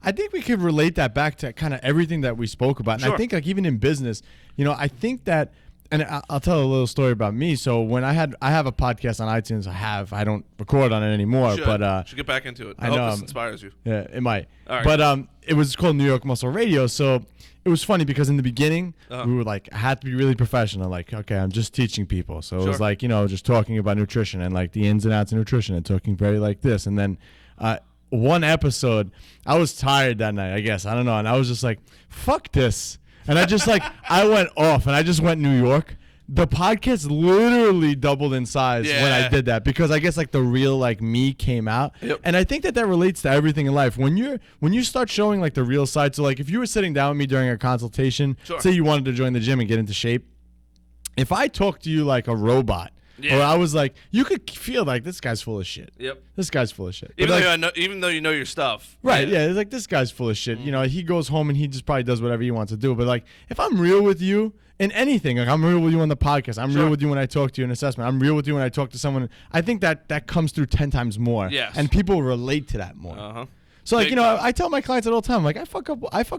I think we could relate that back to kind of everything that we spoke about. And Sure. I think like even in business, I think that, and I'll tell a little story about me. So when I have a podcast on iTunes, I don't record on it anymore, but should get back into it. I hope know, this inspires you. yeah, it might. All right. But it was called New York Muscle Radio. So it was funny because in the beginning we were like, I had to be really professional. Like, okay, I'm just teaching people. So it was Sure. like, just talking about nutrition and like the ins and outs of nutrition and talking very like this. And then One episode, I was tired that night, I guess. I don't know. And I was just like, fuck this. And I just I went off and I just went New York. The podcast literally doubled in size when I did that because I guess the real me came out. Yep. And I think that relates to everything in life. When you start showing the real side, so if you were sitting down with me during a consultation, sure. say you wanted to join the gym and get into shape, if I talked to you like a robot, or I was you could feel this guy's full of shit. Yep. This guy's full of shit. Even though you know your stuff. Right, yeah. It's this guy's full of shit. He goes home and he just probably does whatever he wants to do. But if I'm real with you in anything, I'm real with you on the podcast. I'm real with you when I talk to you in assessment. I'm real with you when I talk to someone. I think that comes through 10 times more. Yes. And people relate to that more. Uh-huh. So I tell my clients all the time, I fuck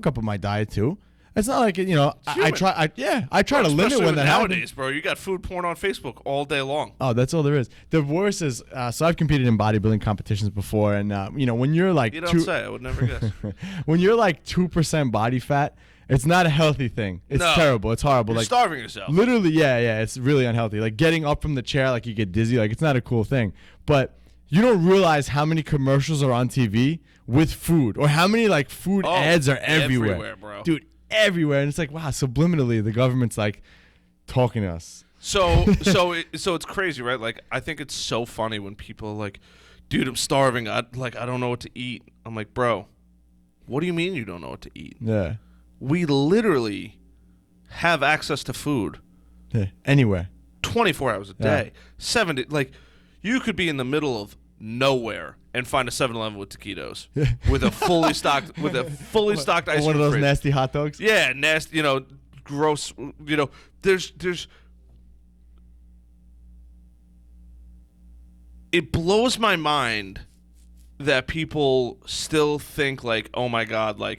up with my diet too. It's not I try to limit when that nowadays, happens. bro. You got food porn on Facebook all day long. Oh, that's all there is. The worst is, so I've competed in bodybuilding competitions before, and when you're you don't say, I would never guess. When you're 2% body fat, it's not a healthy thing. It's terrible. It's horrible. You're starving yourself. Literally, yeah. It's really unhealthy. Getting up from the chair, you get dizzy. It's not a cool thing. But you don't realize how many commercials are on TV with food, or how many food ads are everywhere, bro. Dude. Everywhere, and it's wow, subliminally the government's talking to us. So it's crazy, right? I think it's so funny when people are dude, I'm starving. I don't know what to eat. I'm bro, what do you mean you don't know what to eat? Yeah, we literally have access to food. Yeah, anywhere, 24 hours a day, 7 days. You could be in the middle of nowhere and find a 7-Eleven with taquitos with a fully stocked ice cream. One of those fridge. nasty hot dogs. Yeah, nasty. Gross. There's. It blows my mind that people still think oh my God, I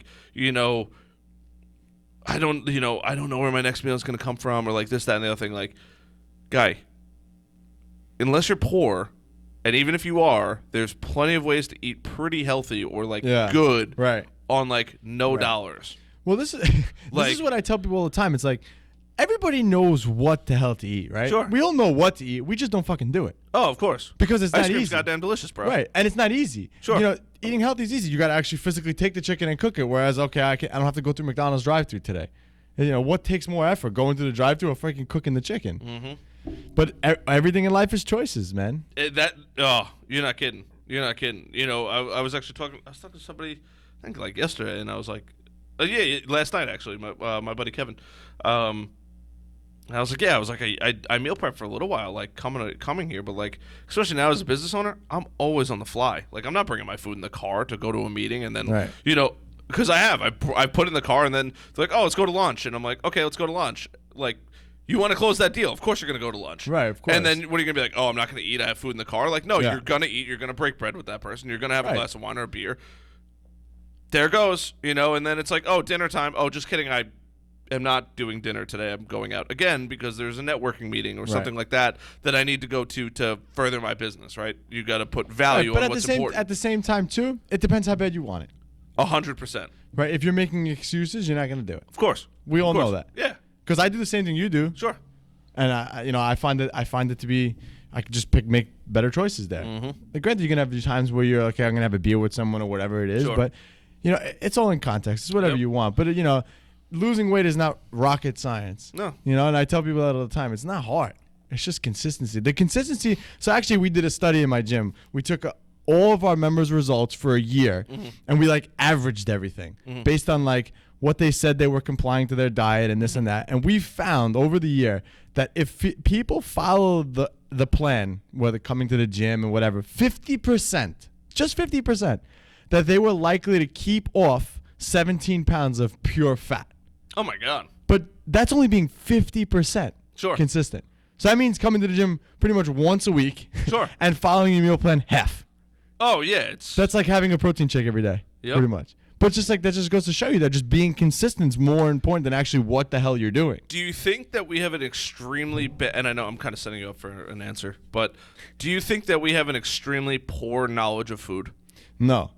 don't know where my next meal is going to come from, or this, that, and the other thing. Guy, unless you're poor. And even if you are, there's plenty of ways to eat pretty healthy or good on no dollars. Well, this is this is what I tell people all the time. It's everybody knows what the hell to eat, right? Sure. We all know what to eat. We just don't fucking do it. Oh, of course. Because it's not Ice cream's easy. goddamn delicious, bro. Right, and it's not easy. Sure. Eating healthy is easy. You got to actually physically take the chicken and cook it. Whereas, I don't have to go through McDonald's drive-thru today. What takes more effort, going through the drive-thru or freaking cooking the chicken? Mm-hmm. But everything in life is choices, man. You're not kidding. You're not kidding. I was actually talking to somebody, I think yesterday, and I was last night actually, my buddy Kevin. I was I meal prep for a little while, coming here, but especially now as a business owner, I'm always on the fly. I'm not bringing my food in the car to go to a meeting, and then because I put it in the car, and then they're let's go to lunch, and I'm okay, let's go to lunch. You want to close that deal? Of course you're going to go to lunch. Right, of course. And then what are you going to be I'm not going to eat. I have food in the car. No, you're going to eat. You're going to break bread with that person. You're going to have a glass of wine or a beer. There goes, and then it's dinner time. Oh, just kidding. I am not doing dinner today. I'm going out again because there's a networking meeting or something like that I need to go to further my business, right? You got to put value on what's important. At the same time, too, it depends how bad you want it. 100%. Right? If you're making excuses, you're not going to do it. Of course. We all know that. Yeah. Because I do the same thing you do. Sure. And I find it to be, I could just make better choices there. Mm-hmm. Granted, you're gonna have these times where you're I'm gonna have a beer with someone or whatever it is, but it's all in context. It's whatever you want. But losing weight is not rocket science. No. And I tell people that all the time. It's not hard. It's just consistency. The consistency. So actually, we did a study in my gym. We took all of our members' results for a year, and we averaged everything based on what they said they were complying to their diet and this and that. And we found over the year that if people follow the plan, whether coming to the gym and whatever, 50%, just 50%, that they were likely to keep off 17 pounds of pure fat. Oh, my God. But that's only being 50% consistent. So that means coming to the gym pretty much once a week and following your meal plan half. Oh, yeah. That's like having a protein shake every day, pretty much. But just that just goes to show you that just being consistent is more important than actually what the hell you're doing. Do you think that we have an extremely and I know I'm kind of setting you up for an answer, but do you think that we have an extremely poor knowledge of food? No,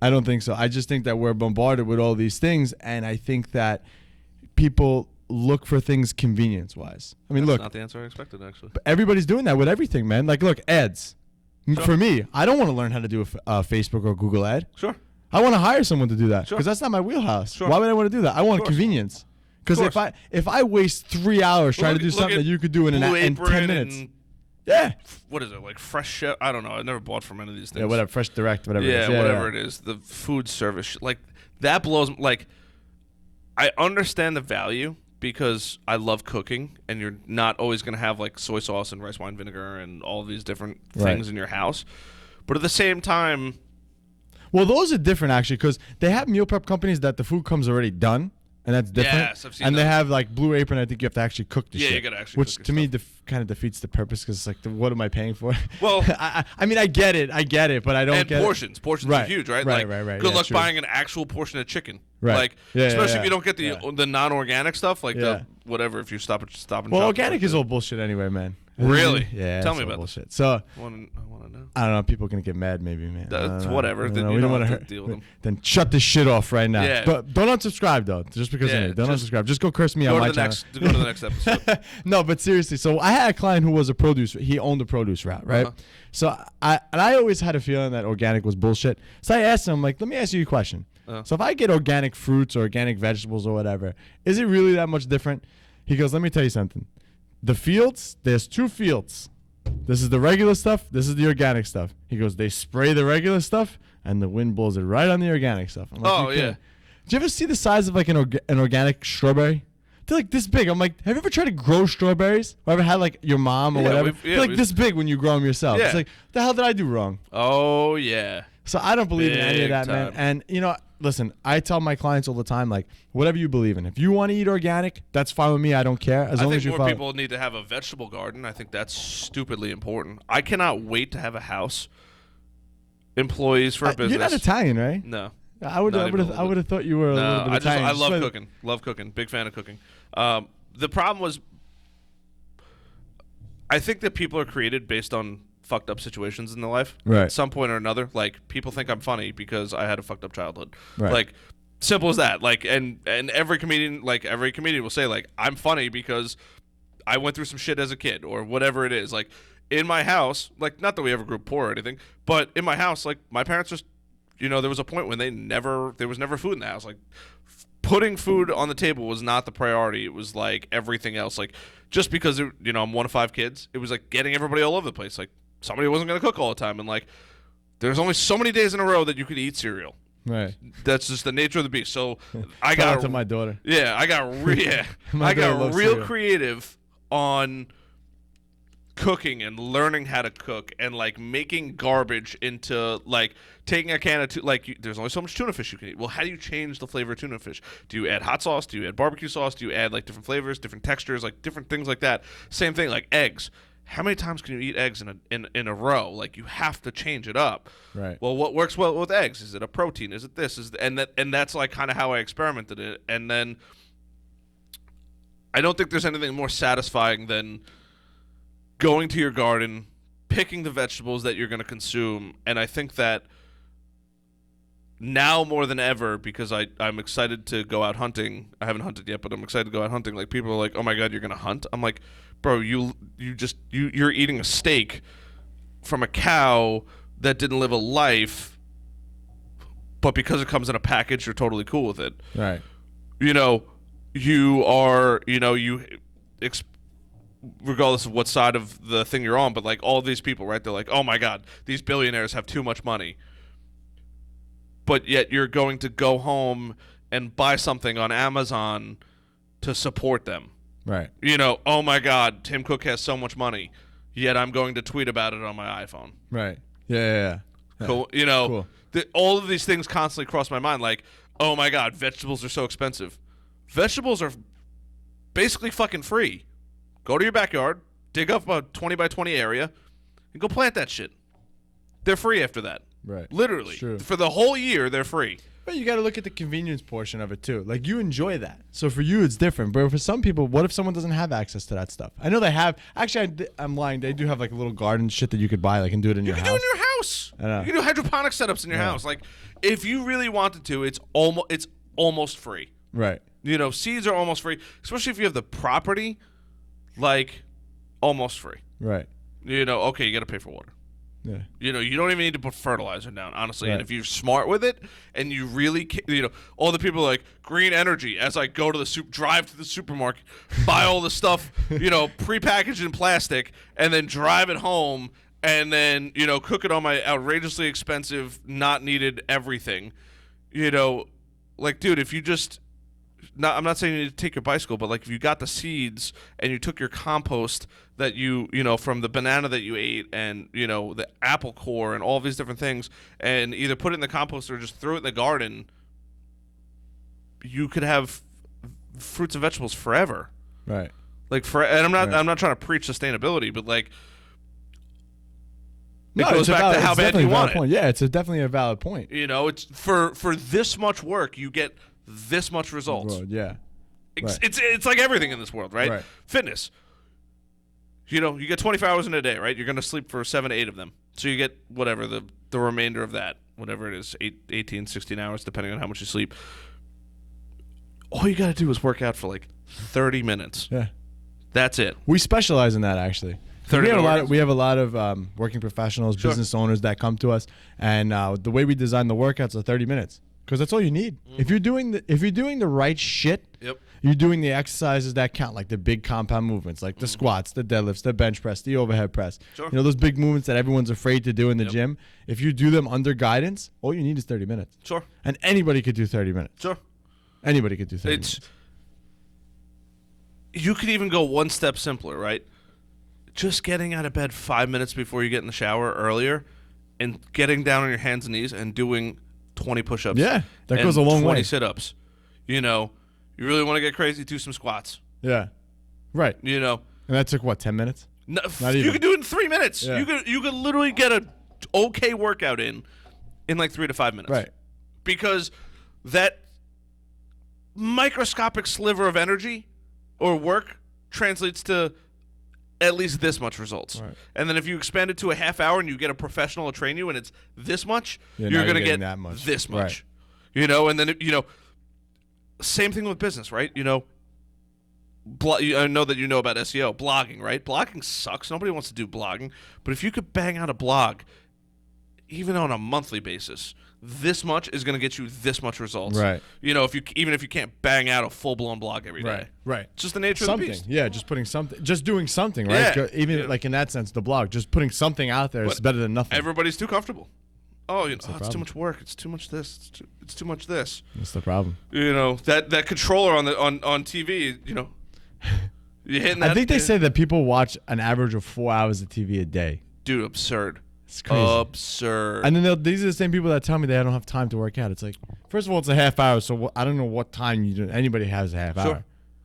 I don't think so. I just think that we're bombarded with all these things, and I think that people look for things convenience-wise. I mean, That's look. not the answer I expected, actually. But everybody's doing that with everything, man. Look, ads. For me, I don't want to learn how to do a Facebook or Google ad. Sure. I want to hire someone to do that Sure. because that's not my wheelhouse. Sure. Why would I want to do that? I want convenience. Because if I waste 3 hours trying to do something that you could do in 10 minutes. Yeah. What is it, like Fresh Chef? I don't know. I never bought from any of these things. Yeah, whatever. Fresh Direct, whatever it is. Yeah, whatever it is. The food service. Like, that blows. Like, I understand the value because I love cooking, and you're not always going to have, like, soy sauce and rice wine vinegar and all these different things in your house. But at the same time... Well, those are different, actually, because they have meal prep companies that the food comes already done. And that's different. Yes, I've seen and those. they have like Blue Apron. I think you have to actually cook the shit. Yeah, you gotta actually which cook to me kind of defeats the purpose because it's like, what am I paying for? Well, I mean, I get it, but I don't and get portions. it. Portions are huge, right? Right, like, right. Good Yeah, luck true. buying an actual portion of chicken. Right. Like, especially if you don't get the non-organic stuff, like the whatever. If you stop and shop. Well, organic is all bullshit anyway, man. Really? Yeah. Tell me about bullshit. So I want to know. I don't know. People are gonna get mad, maybe, man. That's whatever. We You don't want want to deal with them. Then shut this shit off right now. Yeah. But don't unsubscribe though, just because of me. Don't unsubscribe. Just go curse me on my channel. Go to the next episode. No, but seriously. So I had a client who was a produce. He owned a produce route, right? So I always had a feeling that organic was bullshit. So I asked him, like, let me ask you a question. So if I get organic fruits or organic vegetables or whatever, is it really that much different? He goes, let me tell you something. The fields, there's 2 fields. This is the regular stuff. This is the organic stuff. He goes, they spray the regular stuff, and the wind blows it right on the organic stuff. I'm like, Oh, yeah. Do you ever see the size of like an organic strawberry? They're like this big. I'm like, have you ever tried to grow strawberries? Or ever had like your mom or whatever? They're like this big when you grow them yourself. Yeah. It's like, the hell did I do wrong? Oh, yeah. So I don't believe in any of that, Big man. time. And, you know, listen, I tell my clients all the time, like, whatever you believe in. If you want to eat organic, that's fine with me. I don't care. As long I as you think more follow. people need to have a vegetable garden. I think that's stupidly important. I cannot wait to have a house. Employees for a business. You're not Italian, right? No. I would have thought you were a little bit Italian. I love cooking. Love cooking. Big fan of cooking. The problem was, I think that people are created based on fucked up situations in their life. Right. At some point or another. Like, people think I'm funny because I had a fucked up childhood. Right. Like, simple as that. Like, and every comedian will say, like, I'm funny because I went through some shit as a kid or whatever it is. Like, in my house, like, not that we ever grew poor or anything, but in my house, like, my parents just, you know, there was a point when there was never food in the house. Like, putting food on the table was not the priority. It was like everything else. Like, just because I'm one of 5 kids, it was like getting everybody all over the place. Like, somebody wasn't going to cook all the time, and like, there's only so many days in a row that you could eat cereal. Right. That's just the nature of the beast. So I Shout got out to my daughter. Yeah, I got My daughter loves real cereal. creative on cooking and learning how to cook and like making garbage into like taking a can of there's only so much tuna fish you can eat. Well, how do you change the flavor of tuna fish? Do you add hot sauce? Do you add barbecue sauce? Do you add like different flavors, different textures, like different things like that? Same thing like eggs. How many times can you eat eggs in a row? Like, you have to change it up. Right. Well, what works well with eggs? Is it a protein? Is it this? And that's like kind of how I experimented it. And then I don't think there's anything more satisfying than going to your garden, picking the vegetables that you're going to consume. And I think that now more than ever, because I'm excited to go out hunting. I haven't hunted yet, but I'm excited to go out hunting. Like, people are like, "Oh my God, you're going to hunt?" I'm like, "Bro, you're eating a steak from a cow that didn't live a life, but because it comes in a package, you're totally cool with it." Right. You know, you are, regardless of what side of the thing you're on, but like all these people, right? They're like, "Oh my God, these billionaires have too much money." But yet you're going to go home and buy something on Amazon to support them. Right. Oh my God, Tim Cook has so much money, yet I'm going to tweet about it on my iPhone. Right. Yeah. Cool. Cool. All of these things constantly cross my mind. Like, oh my God, vegetables are so expensive. Vegetables are basically fucking free. Go to your backyard, dig up a 20 by 20 area, and go plant that shit. They're free after that. Right. Literally. True. For the whole year, they're free. But you got to look at the convenience portion of it too. Like, you enjoy that, so for you it's different. But for some people, what if someone doesn't have access to that stuff? I know they have. Actually, I'm lying. They do have like a little garden shit that you could buy, like, and do it in your house. You can do it in your house. I know. You can do hydroponic setups in your house. Like, if you really wanted to, it's almost free. Right. Seeds are almost free, especially if you have the property. Like, almost free. Right. Okay, you got to pay for water. Yeah. You know, you don't even need to put fertilizer down, honestly. Right. And if you're smart with it, and you really, all the people are like green energy. As I go to the drive to the supermarket, buy all the stuff, prepackaged in plastic, and then drive it home, and then cook it on my outrageously expensive, not needed everything. Like, dude, if you just. I'm not saying you need to take your bicycle, but like if you got the seeds and you took your compost that you from the banana that you ate and the apple core and all these different things, and either put it in the compost or just throw it in the garden, you could have fruits and vegetables forever. Right. Like and I'm not trying to preach sustainability, but like it goes back to how bad you want it. Yeah, it's definitely a valid point. It's for this much work you get this much results. Yeah. Right. It's like everything in this world, right? Right. Fitness. You get 24 hours in a day, right? You're going to sleep for 7 to 8 of them. So you get whatever the remainder of that, whatever it is, 18, 16 hours, depending on how much you sleep. All you got to do is work out for like 30 minutes. Yeah. That's it. We specialize in that, actually. We have a lot of working professionals, business owners that come to us, and the way we design the workouts are 30 minutes. Because that's all you need. Mm-hmm. If you're doing the right shit, you're doing the exercises that count, like the big compound movements, like the squats, the deadlifts, the bench press, the overhead press. Sure. Those big movements that everyone's afraid to do in the gym. If you do them under guidance, all you need is 30 minutes. Sure. And anybody could do 30 minutes. Sure. Anybody could do 30 minutes. You could even go one step simpler, right? Just getting out of bed 5 minutes before you get in the shower earlier and getting down on your hands and knees and doing 20 push-ups. Yeah, that goes a long way. 20 sit-ups. You really want to get crazy, do some squats. Yeah, right. And that took, 10 minutes? No, you could do it in 3 minutes. Yeah. You could literally get a okay workout in like 3 to 5 minutes. Right. Because that microscopic sliver of energy or work translates to at least this much results. Right. And then if you expand it to a half hour and you get a professional to train you and it's this much, you're going to get that much. This much. Right. And then, same thing with business, right? I know that you know about SEO, blogging, right? Blogging sucks. Nobody wants to do blogging. But if you could bang out a blog, even on a monthly basis, this much is going to get you this much results. Right. Even if you can't bang out a full-blown blog every day. Right. It's just the nature of the beast. Yeah, just putting something, just doing something, right? Yeah. Even like in that sense, the blog, just putting something out there is better than nothing. Everybody's too comfortable. It's too much work. It's too much this. It's too much this. That's the problem. That controller on TV. You're hitting that. I think they say that people watch an average of 4 hours of TV a day. Dude, absurd. It's crazy. Absurd. And then these are the same people that tell me they don't have time to work out. It's like, first of all, it's a half hour, so I don't know what time anybody has a half hour.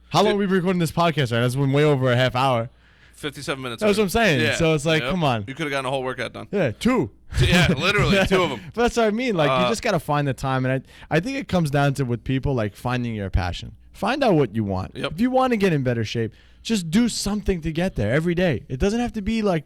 How long are we recording this podcast right now? It's been way over a half hour. 57 minutes. That's what I'm saying. Yeah. So it's like, come on. You could have gotten a whole workout done. Yeah, 2. Yeah, literally 2 of them. But that's what I mean. Like, you just got to find the time. And I think it comes down to with people, like finding your passion. Find out what you want. Yep. If you want to get in better shape, just do something to get there every day. It doesn't have to be like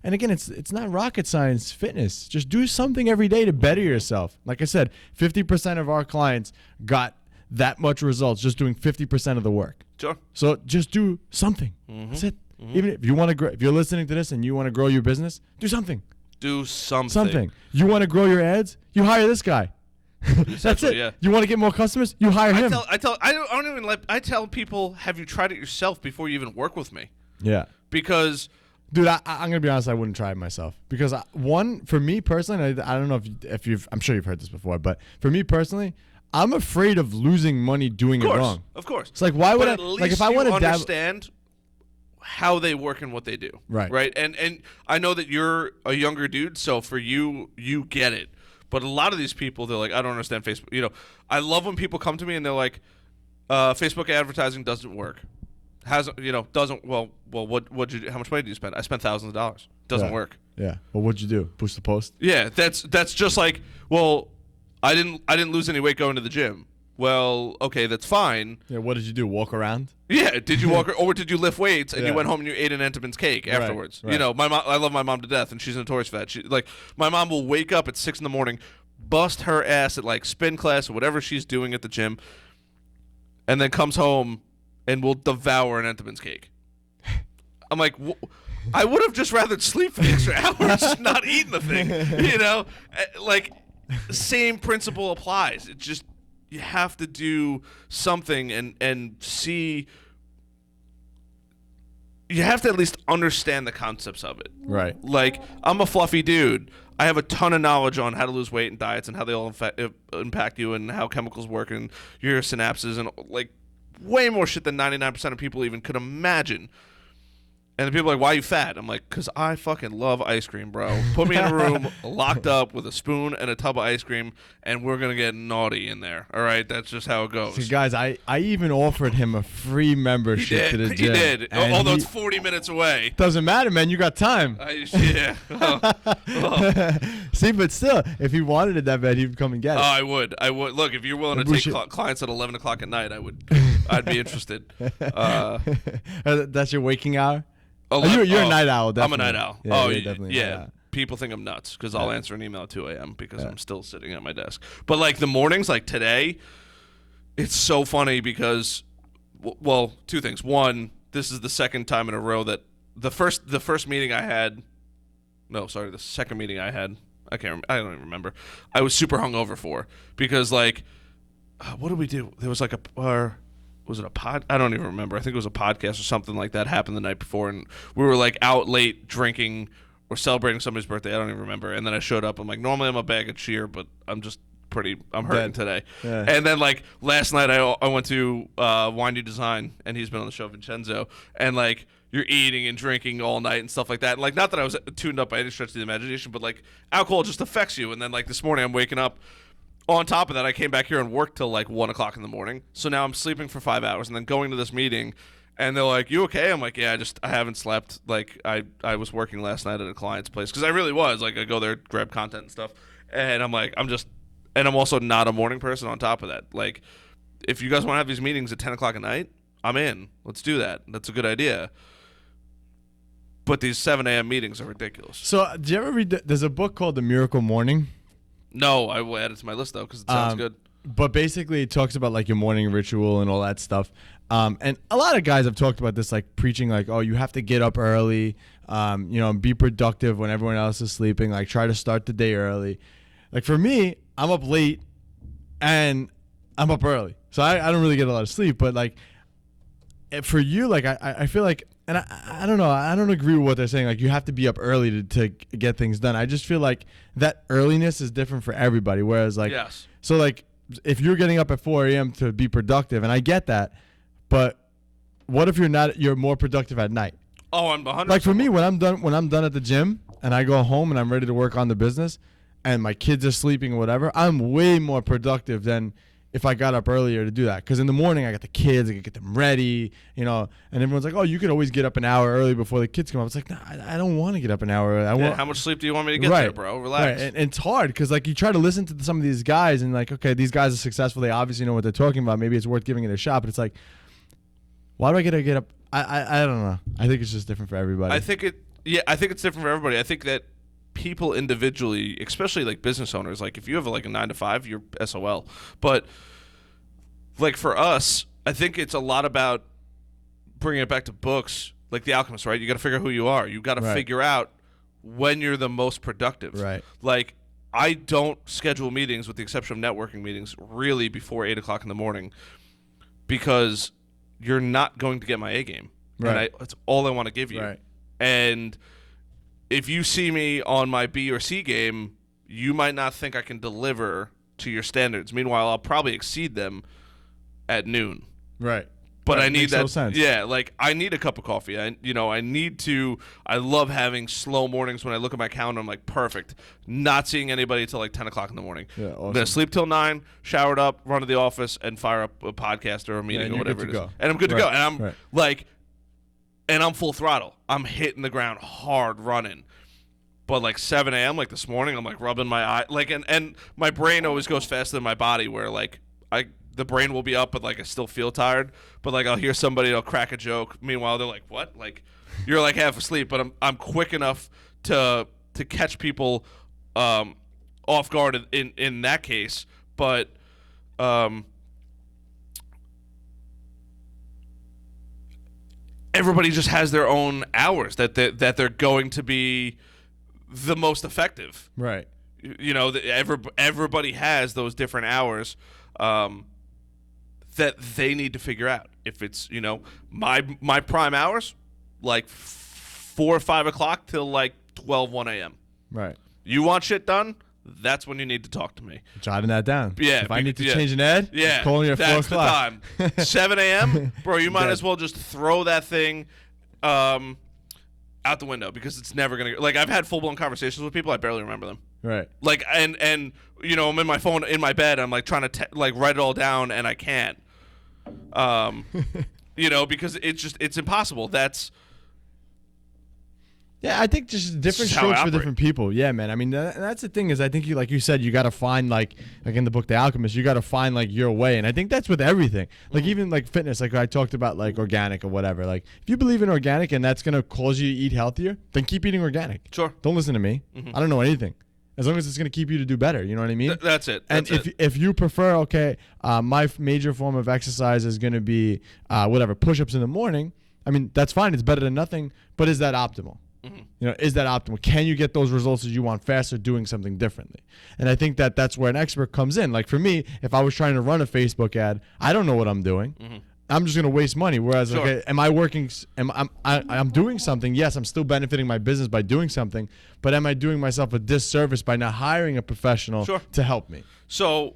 and again, it's not rocket science fitness. Just do something every day to better yourself. Like I said, 50% of our clients got that much results just doing 50% of the work. Sure. So just do something. Mm-hmm. That's it. Mm-hmm. Even if you want to grow, if you're listening to this and you want to grow your business, do something. Do something. Something. You want to grow your ads? You hire this guy. That's it. Yeah. You want to get more customers? You hire him. I tell people, have you tried it yourself before you even work with me? Yeah. Because, dude, I'm gonna be honest. I wouldn't try it myself because for me personally, I don't know if you've. I'm sure you've heard this before, but for me personally, I'm afraid of losing money doing it wrong. Of course. It's like, why would I? At least like, if I want to understand how they work and what they do. Right. And I know that you're a younger dude, so for you get it. But a lot of these people, they're like, I don't understand Facebook. I love when people come to me and they're like, Facebook advertising doesn't work. Doesn't. Well, what'd you do? How much money did you spend? I spent thousands of dollars. Doesn't work. Yeah. Well, what'd you do? Push the post? Yeah. That's just like, well, I didn't lose any weight going to the gym. Well, okay, that's fine. Yeah. What did you do? Walk around? Yeah. Did you walk or did you lift weights and you went home and you ate an Entenmann's cake afterwards? Right. My mom. I love my mom to death, and she's notorious for that. My mom will wake up at 6 a.m, bust her ass at like spin class or whatever she's doing at the gym, and then comes home and will devour an Entenmann's cake. I'm like, I would have just rather sleep for the extra hours, not eating the thing. Like, same principle applies. It just, you have to do something and see. You have to at least understand the concepts of it. Right. Like, I'm a fluffy dude. I have a ton of knowledge on how to lose weight and diets and how they all impact you and how chemicals work and your synapses and, like, way more shit than 99% of people even could imagine. And the people are like, why are you fat? I'm like, because I fucking love ice cream, bro. Put me in a room locked up with a spoon and a tub of ice cream, and we're going to get naughty in there. All right? That's just how it goes. See, guys, I even offered him a free membership to the gym. He did. Although it's 40 minutes away. Doesn't matter, man. You got time. Yeah. Oh. See, but still, if he wanted it that bad, he'd come and get it. Oh, I would. Look, if you're willing to take clients at 11 o'clock at night, I'd be interested. That's your waking hour? You're a night owl, definitely. I'm a night owl. Yeah, you're definitely a night owl. People think I'm nuts because I'll answer an email at 2 a.m. because I'm still sitting at my desk. But, like, the mornings, like today, it's so funny because, well, two things. One, this is the second time in a row that the first meeting I had, the second meeting I had, I don't even remember. I was super hungover for because, like, what did we do? There was like was it a pod? I don't even remember. I think it was a podcast or something like that happened the night before, and we were like out late drinking or celebrating somebody's birthday. I don't even remember. And then I showed up. I'm like, normally I'm a bag of cheer, but I'm hurting today. Yeah. And then, like, last night I went to Windy Design, and he's been on the show, Vincenzo, and, like, you're eating and drinking all night and stuff like that. And, like, not that I was tuned up by any stretch of the imagination, but, like, alcohol just affects you. And then, like, this morning I'm waking up. On top of that, I came back here and worked till like 1 o'clock in the morning. So now I'm sleeping for 5 hours and then going to this meeting, and they're like, "You okay?" I'm like, "Yeah, I haven't slept. Like, I was working last night at a client's place because I really was. Like, I go there, grab content and stuff, and I'm like, and I'm also not a morning person. On top of that, like, if you guys want to have these meetings at 10 o'clock at night, I'm in. Let's do that. That's a good idea. But these 7 a.m. meetings are ridiculous. So, did you ever read? There's a book called The Miracle Morning. No, I will add it to my list, though, because it sounds good. But basically, it talks about, like, your morning ritual and all that stuff. And a lot of guys have talked about this, like, preaching, like, oh, you have to get up early, and be productive when everyone else is sleeping. Like, try to start the day early. Like, for me, I'm up late, and I'm up early. So I don't really get a lot of sleep. But, like, for you, like, I feel like, and I don't know, I don't agree with what they're saying. Like, you have to be up early to get things done. I just feel like that earliness is different for everybody. Whereas, like, yes. So, like, if you're getting up at 4 a.m. to be productive, and I get that, but what if you're more productive at night? Oh, I'm 100%. Like, for me, when I'm done at the gym and I go home and I'm ready to work on the business and my kids are sleeping or whatever, I'm way more productive than if I got up earlier to do that. Because in the morning, I got the kids, I can get them ready, and everyone's like, oh, you could always get up an hour early before the kids come up. It's like, nah, I don't want to get up an hour early. How much sleep do you want me to get there, bro? Relax. Right. And it's hard because, like, you try to listen to some of these guys and, like, okay, these guys are successful. They obviously know what they're talking about. Maybe it's worth giving it a shot. But it's like, why do I gotta get up? I don't know. I think it's just different for everybody. I think it's different for everybody. I think that people individually, especially, like, business owners, like, if you have, like, a 9 to 5, you're SOL. But, like, for us, I think it's a lot about bringing it back to books, like The Alchemist, right? You got to figure out who you are. You got to figure out when you're the most productive. Right. Like, I don't schedule meetings, with the exception of networking meetings, really before 8 o'clock in the morning, because you're not going to get my A game. Right. And that's all I want to give you. Right. And if you see me on my B or C game, you might not think I can deliver to your standards. Meanwhile, I'll probably exceed them at noon. Right. But that I need makes that. No sense. Yeah, like, I need a cup of coffee. I love having slow mornings. When I look at my calendar, I'm like, perfect. Not seeing anybody till like 10 o'clock in the morning. Yeah, awesome. I'm going to sleep till 9, showered up, run to the office, and fire up a podcast or a meeting or whatever it is. And I'm good to go. And I'm like, and I'm full throttle. I'm hitting the ground hard running. But, like, 7 a.m., like this morning, I'm like rubbing my eye. Like, and my brain always goes faster than my body, where, like, the brain will be up, but, like, I still feel tired. But, like, I'll hear somebody, they'll crack a joke. Meanwhile, they're like, what? Like, you're, like, half asleep. But I'm quick enough to catch people off guard in that case. But everybody just has their own hours that they're going to be the most effective. Right. You know, everybody has those different hours that they need to figure out. If it's, you know, my prime hours, like 4 or 5 o'clock till like 12, 1 a.m. Right. You want shit done? That's when you need to talk to me. Jotting that down. Yeah. So if I need to change an ad, call me at 4 that's o'clock. the time. 7 a.m., bro, you might as well just throw that thing out the window because it's never going to... Like, I've had full-blown conversations with people. I barely remember them. Right. Like, and you know, I'm in my phone, in my bed. I'm, like, trying to, like, write it all down, and I can't. You know, because it's impossible. That's... Yeah, I think just different strokes for different people. Yeah, man. I mean, that's the thing is I think like you said, you got to find like in the book The Alchemist, you got to find like your way. And I think that's with everything. Like even like fitness, like I talked about like organic or whatever. Like if you believe in organic and that's going to cause you to eat healthier, then keep eating organic. Sure. Don't listen to me. I don't know anything. As long as it's going to keep you to do better, you know what I mean? That's it. And if you prefer, okay, my major form of exercise is going to be whatever, push-ups in the morning. I mean, that's fine. It's better than nothing. But is that optimal? You know, is that optimal? Can you get those results that you want faster doing something differently? And I think that that's where an expert comes in. Like for me, if I was trying to run a Facebook ad, I don't know what I'm doing. I'm just going to waste money. Whereas, okay, am I working? I'm doing something. Yes, I'm still benefiting my business by doing something. But am I doing myself a disservice by not hiring a professional to help me? So,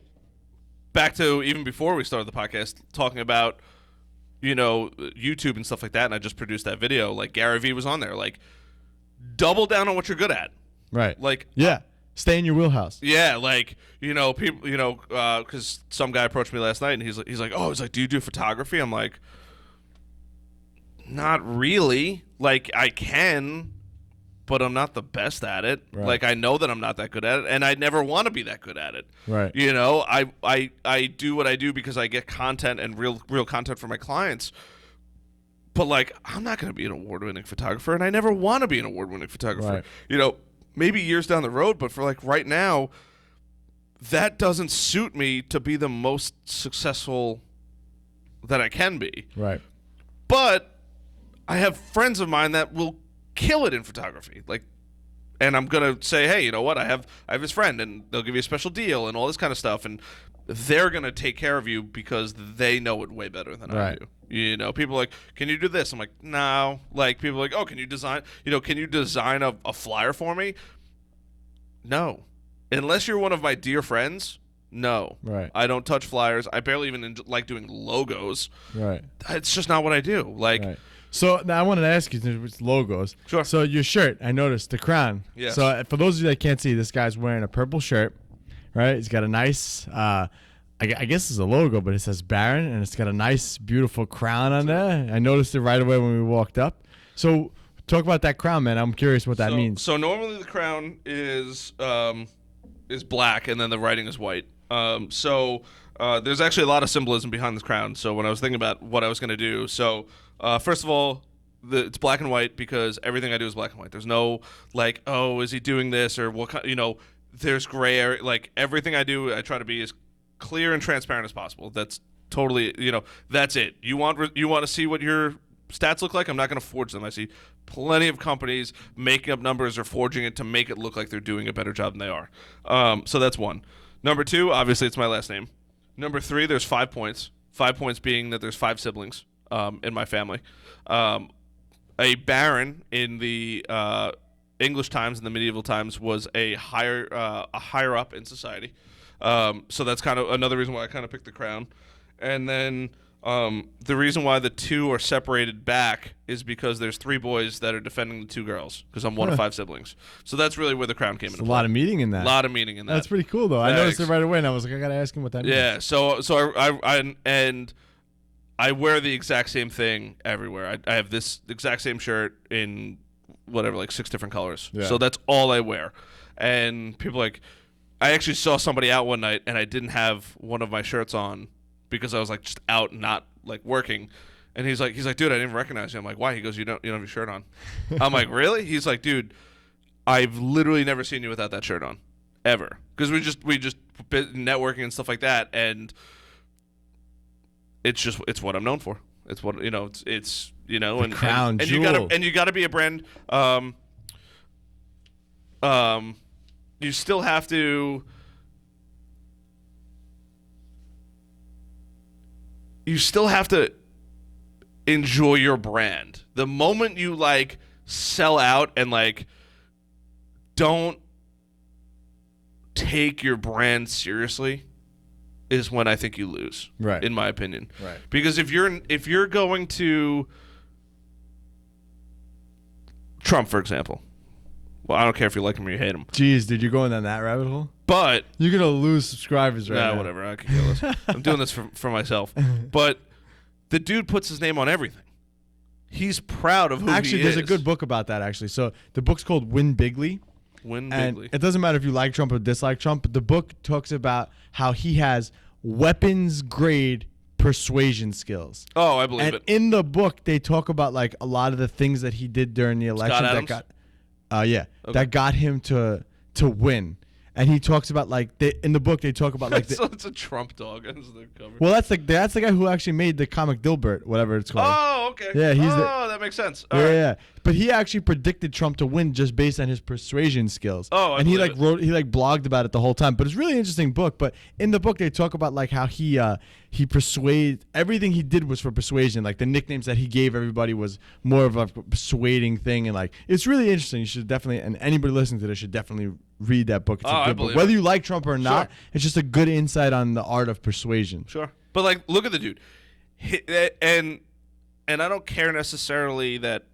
back to even before we started the podcast, talking about, you know, YouTube and stuff like that. And I just produced that video. Like Gary Vee was on there. Like, double down on what you're good at. Right. Like, yeah. Stay in your wheelhouse. Yeah, like, you know, people, you know, because some guy approached me last night and he's like, do you do photography? I'm like, not really. Like, I can, but I'm not the best at it. Right. Like, I know that I'm not that good at it, and I never want to be that good at it. Right. You know, I do what I do because I get content and real content for my clients. But, like, I'm not going to be an award-winning photographer, and I never want to be an award-winning photographer. Right. You know, maybe years down the road, but for, like, right now, that doesn't suit me to be the most successful that I can be. Right. But I have friends of mine that will kill it in photography. Like, and I'm going to say, hey, you know what? I have this friend, and they'll give you a special deal and all this kind of stuff, and they're going to take care of you because they know it way better than I do. You know, people are like, can you do this? I'm like, no. Like, people are like, oh, can you design a flyer for me? No. Unless you're one of my dear friends, no. Right. I don't touch flyers. I barely even like doing logos. Right. It's just not what I do. Like, right. So now I wanted to ask you, it's logos. Sure. So your shirt, I noticed the crown. Yes. So for those of you that can't see, this guy's wearing a purple shirt, right? He's got a nice, I guess it's a logo, but it says Baron, and it's got a nice, beautiful crown on there. I noticed it right away when we walked up. So talk about that crown, man. I'm curious what that means. So normally the crown is black, and then the writing is white. There's actually a lot of symbolism behind this crown. So when I was thinking about what I was going to do, first of all, it's black and white because everything I do is black and white. There's no like, oh, is he doing this or what? You know, there's gray area. Like everything I do, I try to be as clear and transparent as possible. That's totally, you know, that's it. You want to see what your stats look like? I'm not going to forge them. I see plenty of companies making up numbers or forging it to make it look like they're doing a better job than they are. So that's one. Number two, obviously, it's my last name. Number three, there's 5 points. 5 points being that there's 5 siblings in my family. A baron in the English times and the medieval times was a higher up in society. So that's kind of another reason why I kind of picked the crown. And then the reason why the 2 are separated back is because there's 3 boys that are defending the 2 girls because I'm one of 5 siblings. So that's really where the crown came into play. A lot of meaning in that. A lot of meaning in that. That's pretty cool, though. I noticed it right away, and I was like, I got to ask him what that means. Yeah, so I wear the exact same thing everywhere. I have this exact same shirt in whatever, like 6 different colors. Yeah. So that's all I wear. And people like, I actually saw somebody out one night, and I didn't have one of my shirts on because I was like just out, not like working. And he's like, dude, I didn't recognize you. I'm like, why? He goes, you don't have your shirt on. I'm like, really? He's like, dude, I've literally never seen you without that shirt on, ever. Because we just networking and stuff like that, and it's what I'm known for. It's what It's and crown and jewel. you gotta be a brand. You still have to. You still have to enjoy your brand. The moment you like sell out and like don't take your brand seriously is when I think you lose. Right. In my opinion. Right. Because if you're going to Trump, for example. Well, I don't care if you like him or you hate him. Jeez, dude, you're going down that rabbit hole? But You're going to lose subscribers right now. whatever. I can care less. I'm doing this for myself. But the dude puts his name on everything. He's proud of who Actually, he there's is. a good book about that, actually. So the book's called Win Bigly. Win And bigly. it doesn't matter if you like Trump or dislike Trump, but the book talks about how he has weapons-grade persuasion skills. Oh, I believe And it. in the book, they talk about like a lot of the things that he did during the election Adams? that got, Okay. that got him to win. And he talks about like in the book they talk about like So it's a Trump dog. That's the cover. well that's the guy who actually made the comic Dilbert, whatever it's called. Oh, okay. Yeah, he's that makes sense. All Yeah, right. yeah. But he actually predicted Trump to win just based on his persuasion skills. Oh, I and he believe like it. he blogged about it the whole time. But it's a really interesting book. But in the book they talk about like how he persuaded, everything he did was for persuasion. Like the nicknames that he gave everybody was more of a persuading thing, and like it's really interesting. You should definitely, and anybody listening to this should definitely read that book. It's I a good book. believe Whether it. you like Trump or not, Sure. it's just a good insight on the art of persuasion. Sure. But like, look at the dude, and I don't care necessarily that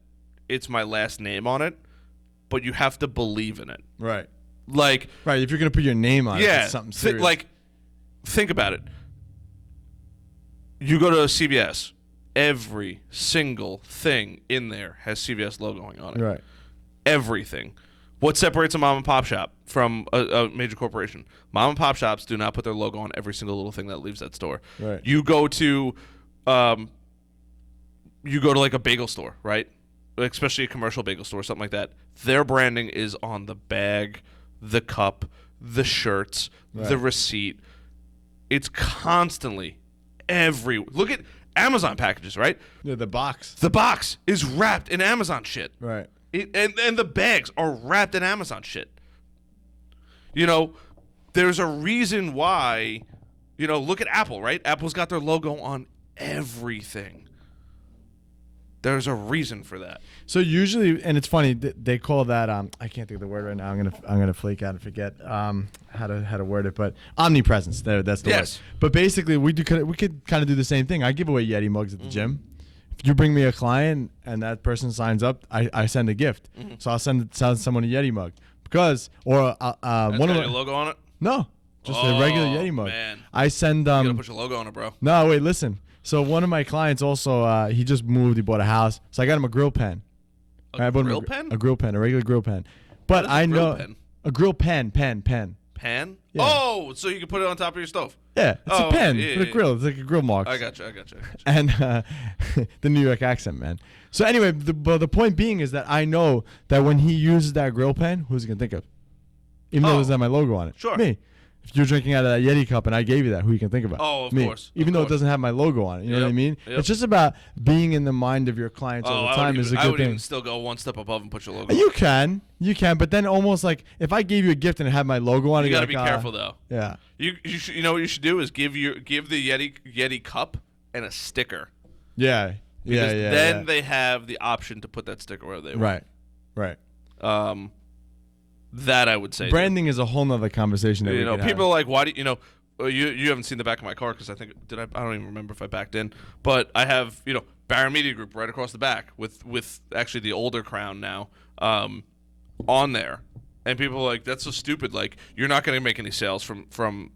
it's my last name on it, but you have to believe in it. Right. Like, Right. If you're gonna put your name on it, yeah, it's something serious. think about it. You go to CVS, every single thing in there has CVS logoing on it. Right. Everything. What separates a mom and pop shop from a major corporation? Mom and pop shops do not put their logo on every single little thing that leaves that store. Right. You go to like a bagel store, right? Especially a commercial bagel store, something like that. Their branding is on the bag, the cup, the shirts, the receipt. It's constantly look at Amazon packages, right? Yeah, the box. The box is wrapped in Amazon shit. Right. And the bags are wrapped in Amazon shit. There's a reason why, look at Apple, right? Apple's got their logo on everything. There's a reason for that. So usually, and it's funny, they call that I can't think of the word right now. I'm gonna flake out and forget how to word it, but omnipresence. That's the Yes. word. But basically, we could kind of do the same thing. I give away Yeti mugs at the gym. If you bring me a client and that person signs up, I send a gift. So I'll send someone a Yeti mug That's one got of your my, logo on it? no, just a regular Yeti mug. Man. I send You gotta put your logo on it, bro. no wait listen. So one of my clients also he just moved. He bought a house, so I got him a grill pen. I bought him grill pen? A grill pen, a regular grill pen. But What is a I grill know pen? a grill pen. Pan? Yeah. Oh, so you can put it on top of your stove. Yeah, it's Oh, a pen yeah, with a yeah, grill. It's like a grill mark. I got you. And the New York accent, man. So anyway, the point being is that I know that when he uses that grill pen, who's he gonna think of? Even though it doesn't have my logo on it. Sure. Me. If you're drinking out of that Yeti cup and I gave you that, who you can think about? Oh, of Me. course. Even Of though course. it doesn't have my logo on it. You know what I Yep. mean? Yep. It's just about being in the mind of your clients all the time is a I good would thing. even still go one step above and put your logo. You can, but then almost like if I gave you a gift and it had my logo on it, You you're gotta like, be careful though. Yeah. You should, what you should do is give the Yeti cup and a sticker. Yeah. Because Yeah. then they have the option to put that sticker where they want. Right. That I would say. Branding is a whole nother conversation that we could people have. are like, why do you haven't seen the back of my car because I think I don't even remember if I backed in, but I have Barron Media Group right across the back with actually the older Crown now on there, and people are like, that's so stupid. Like you're not going to make any sales from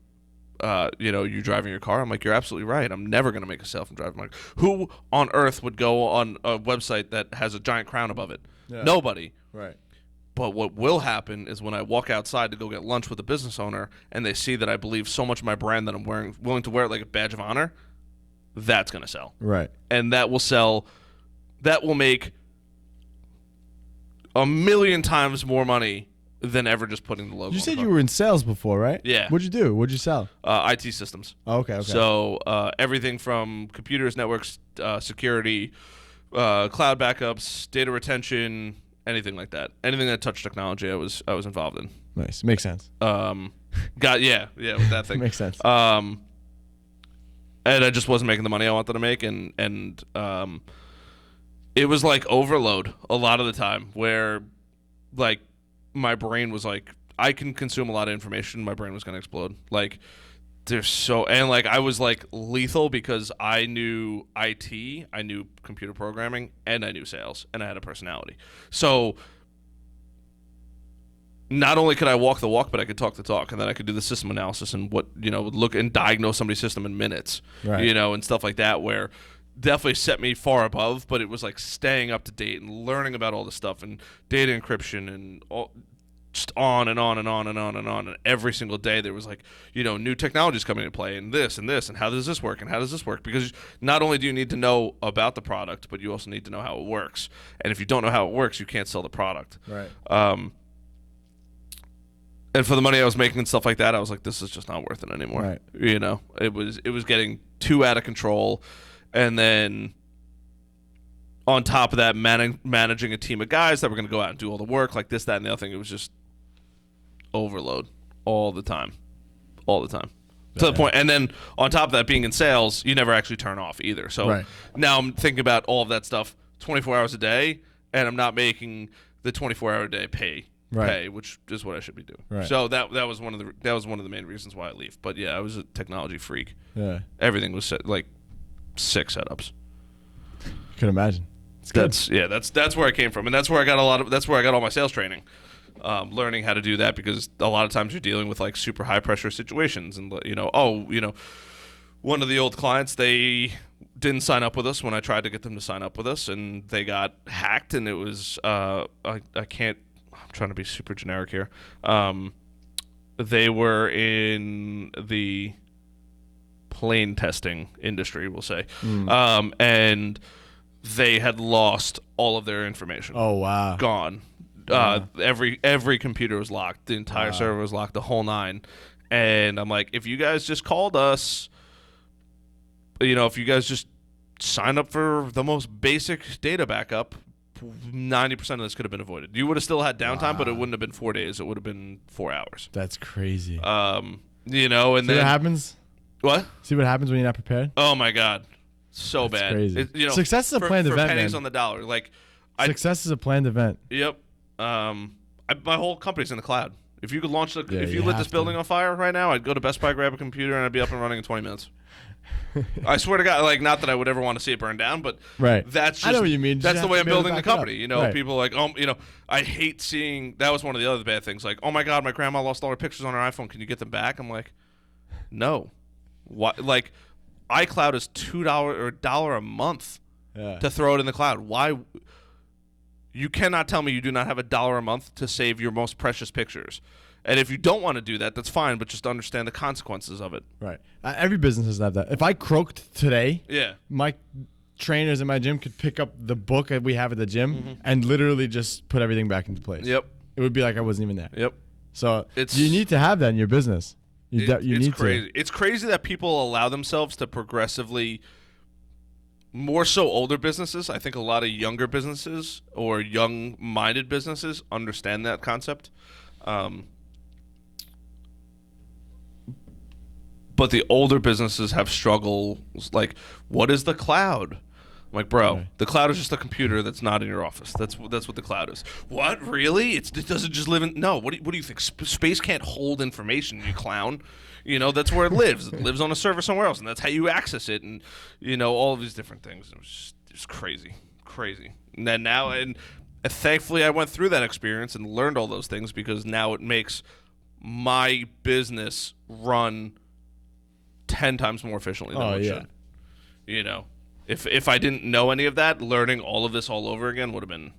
you driving your car. I'm like, you're absolutely right. I'm never going to make a sale from driving my car. Who on earth would go on a website that has a giant crown above it? Yeah. Nobody. Right. But what will happen is when I walk outside to go get lunch with a business owner and they see that I believe so much in my brand that I'm willing to wear it like a badge of honor, that's going to sell. Right. And that will sell. That will make 1,000,000 times more money than ever just putting the logo. You on said the you car. were in sales before, right? Yeah. What'd you do? What'd you sell? IT systems. Oh, okay. So everything from computers, networks, security, cloud backups, data retention, anything like that. Anything that touched technology, I was involved in. Nice. Makes sense. With that thing. Makes sense. And I just wasn't making the money I wanted to make, and it was like overload a lot of the time, where like my brain was like, I can consume a lot of information, my brain was gonna explode. Like I was like lethal because I knew IT, I knew computer programming, and I knew sales, and I had a personality. So not only could I walk the walk, but I could talk the talk, and then I could do the system analysis and look and diagnose somebody's system in minutes, Right. and stuff like that, where definitely set me far above, but it was like staying up to date and learning about all this stuff and data encryption and all, just on and on and on and on and on. And every single day there was like, new technologies coming into play and this and this and how does this work and how does this work? Because not only do you need to know about the product, but you also need to know how it works. And if you don't know how it works, you can't sell the product. Right. And for the money I was making and stuff like that, I was like, this is just not worth it anymore. Right. It was getting too out of control. And then on top of that, managing a team of guys that were going to go out and do all the work, like this, that, and the other thing. It was just overload all the time. To the point. And then on top of that, being in sales, you never actually turn off either. So now I'm thinking about all of that stuff 24 hours a day, and I'm not making the 24-hour day pay, which is what I should be doing. Right. So that was one of the main reasons why I leave. But yeah, I was a technology freak. Yeah. Everything was like 6 setups. You can imagine. That's where I came from, and that's where I got all my sales training. Learning how to do that, because a lot of times you're dealing with like super high pressure situations, and one of the old clients, they didn't sign up with us when I tried to get them to sign up with us, and they got hacked, and it was I'm trying to be super generic here. They were in the plane testing industry, we'll say, and they had lost all of their information. Oh wow. Gone. Every computer was locked. The entire server was locked. The whole nine. And I'm like, if you guys just called us, if you guys just signed up for the most basic data backup, 90% of this could have been avoided. You would have still had downtime, but it wouldn't have been 4 days. It would have been 4 hours. That's crazy. And See then what happens? What? See what happens when you're not prepared? Oh my God, so That's bad. Crazy. Success is a planned for event, pennies man. on the dollar. Like Success is a planned event. Yep. My whole company's in the cloud. If you could launch if you you lit have this building on fire right now, I'd go to Best Buy, grab a computer, and I'd be up and running in 20 minutes. I swear to God, like, not that I would ever want to see it burn down, but that's just, I know what you mean. That's the way I'm building the company. Right. People are like, I hate seeing. That was one of the other bad things. Like, oh my God, my grandma lost all her pictures on her iPhone. Can you get them back? I'm like, no. What? Like, iCloud is $2 or $1 a month to throw it in the cloud. Why? You cannot tell me you do not have $1 a month to save your most precious pictures. And if you don't want to do that, that's fine, but just understand the consequences of it. Right. Every business has to have that. If I croaked today, my trainers in my gym could pick up the book that we have at the gym and literally just put everything back into place. Yep. It would be like I wasn't even there. Yep. So you need to have that in your business. It's crazy. It's crazy that people allow themselves to progressively, more so older businesses. I think a lot of younger businesses or young-minded businesses understand that concept. But the older businesses have struggles like, what is the cloud? I'm like, bro, the cloud is just a computer that's not in your office. That's what the cloud is. What? Really? It doesn't just live in... No, what do you think? Space can't hold information, you clown. That's where it lives. It lives on a server somewhere else, and that's how you access it, and, all of these different things. It was just crazy. And then and thankfully I went through that experience and learned all those things, because now it makes my business run 10 times more efficiently than it should. If I didn't know any of that, learning all of this all over again would have been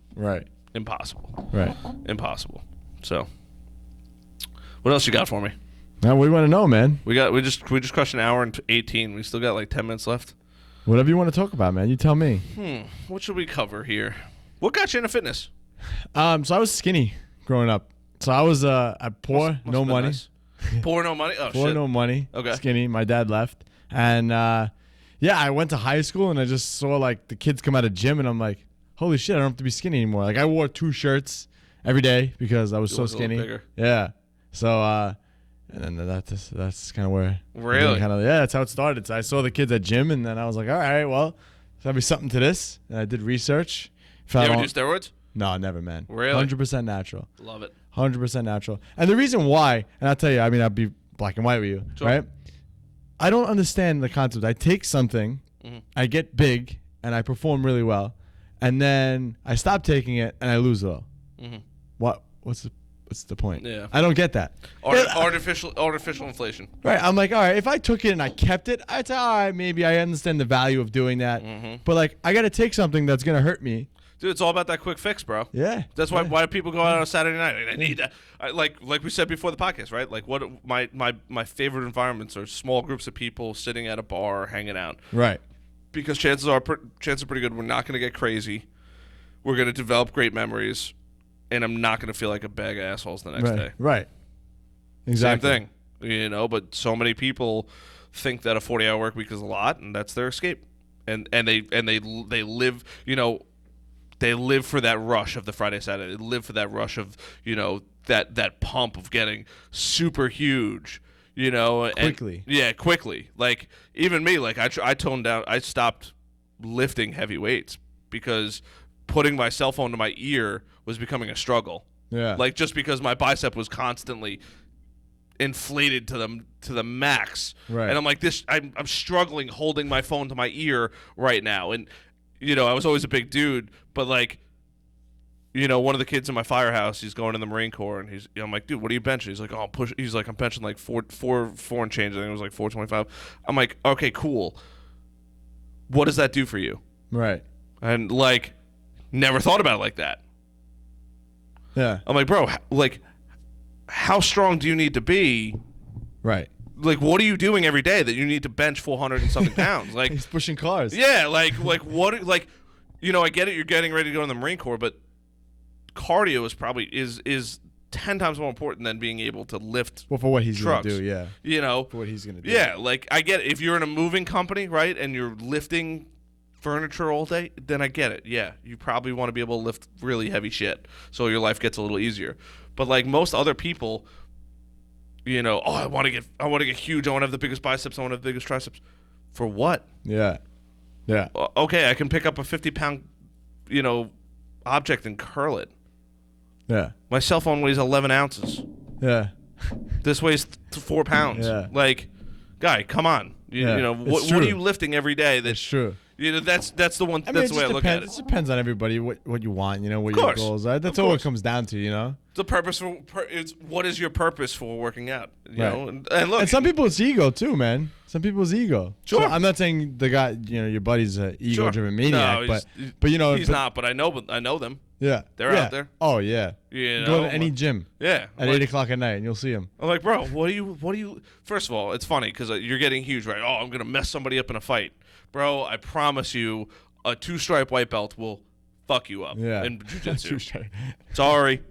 impossible. Right. Impossible. So, what else you got for me? Now, what do you want to know, man? We just crushed an hour and 18. We still got like 10 minutes left. Whatever you want to talk about, man. You tell me. What should we cover here? What got you into fitness? So I was skinny growing up. So I was poor, Must no have been money. nice. Poor, no money. Oh Poor, shit. no money. Okay. Skinny. My dad left, and yeah, I went to high school and I just saw like the kids come out of gym, and I'm like, holy shit, I don't have to be skinny anymore. Like I wore 2 shirts every day because I was so look a little skinny. bigger. Yeah. So and then that's kind of where Really? yeah, that's how it started. So I saw the kids at gym, and then I was like, all right, well, there's gotta be something to this. And I did research. You ever do steroids? No, never, man. Really? 100% natural. Love it. 100% natural. And the reason why, and I'll tell you, I mean, I'll be black and white with you, Sure. right? I don't understand the concept. I take something, I get big, and I perform really well, and then I stop taking it and I lose it all. What's the point? Yeah. I don't get that. Artificial inflation. Right. I'm like, all right, if I took it and I kept it, I'd say, all right, maybe I understand the value of doing that. But like, I got to take something that's going to hurt me. Dude, it's all about that quick fix, bro. Yeah. That's why people go out on a Saturday night. Like, I need that. Like we said before the podcast, right? Like what my favorite environments are small groups of people sitting at a bar, hanging out. Right. Because chances are pretty good we're not going to get crazy. We're going to develop great memories, and I'm not going to feel like a bag of assholes the next day. Right. Exactly. Same thing. But so many people think that a 40-hour work week is a lot, and that's their escape. And they live, they live for that rush of the Friday, Saturday. They live for that rush of, that pump of getting super huge, Quickly. Quickly. Like, even me, like, I toned down. I stopped lifting heavy weights because putting my cell phone to my ear was becoming a struggle. Yeah. Like, just because my bicep was constantly inflated to the max. Right. And I'm like, I'm struggling holding my phone to my ear right now. And I was always a big dude, but like, one of the kids in my firehouse, he's going to the Marine Corps, and I'm like, dude, what are you benching? He's like, oh, he's like, I'm benching like four and change. I think it was like 425. I'm like, okay, cool. What does that do for you? Right. And like, never thought about it like that. Yeah. I'm like, bro, like, how strong do you need to be? Right. Like, what are you doing every day that you need to bench 400 and something pounds? Like, he's pushing cars. Yeah, like what? Like, I get it. You're getting ready to go in the Marine Corps, but cardio is probably is 10 times more important than being able to lift. Well, for what he's trucks, gonna do, yeah. For what he's gonna do. Yeah, like I get it. If you're in a moving company, right, and you're lifting furniture all day, then I get it. Yeah, you probably want to be able to lift really heavy shit, so your life gets a little easier. But like most other people. I want to get huge. I want to have the biggest biceps. I want to have the biggest triceps. For what? Yeah. Yeah. Okay, I can pick up a 50-pound, object and curl it. Yeah. My cell phone weighs 11 ounces. Yeah. This weighs 4 pounds. Yeah. Like, guy, come on. What are you lifting every day? That's true. That's the one. I mean, that's the way I look at it. It depends on everybody what you want. What your goals are. That's all it comes down to. The purpose it's what is your purpose for working out? Right. And look, and some people it's ego too, man. Some people's ego. Sure. So I'm not saying the guy, your buddy's an ego-driven maniac, no, but he's not. But I know them. Yeah, they're out there. Oh yeah. Go to any gym. Yeah. At 8 o'clock at night, and you'll see them. I'm like, bro, what do you? First of all, it's funny because you're getting huge, right? Oh, I'm gonna mess somebody up in a fight, bro. I promise you, a 2-stripe white belt will fuck you up in jiu-jitsu. Sorry.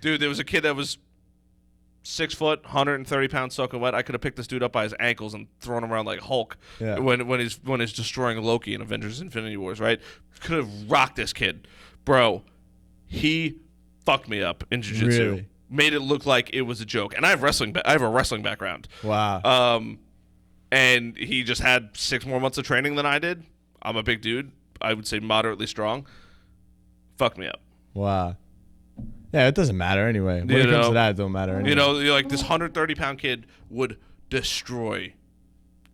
Dude, there was a kid that was 6 foot, 130 pounds soaking wet. I could have picked this dude up by his ankles and thrown him around like Hulk when he's destroying Loki in Avengers Infinity Wars, right? Could have rocked this kid. Bro, he fucked me up in jiu-jitsu. Really? Made it look like it was a joke. And I have a wrestling background. Wow. And he just had 6 more months of training than I did. I'm a big dude. I would say moderately strong. Fucked me up. Wow. Yeah, it doesn't matter anyway. When it comes to that, it don't matter anyway. You're like this 130-pound kid would destroy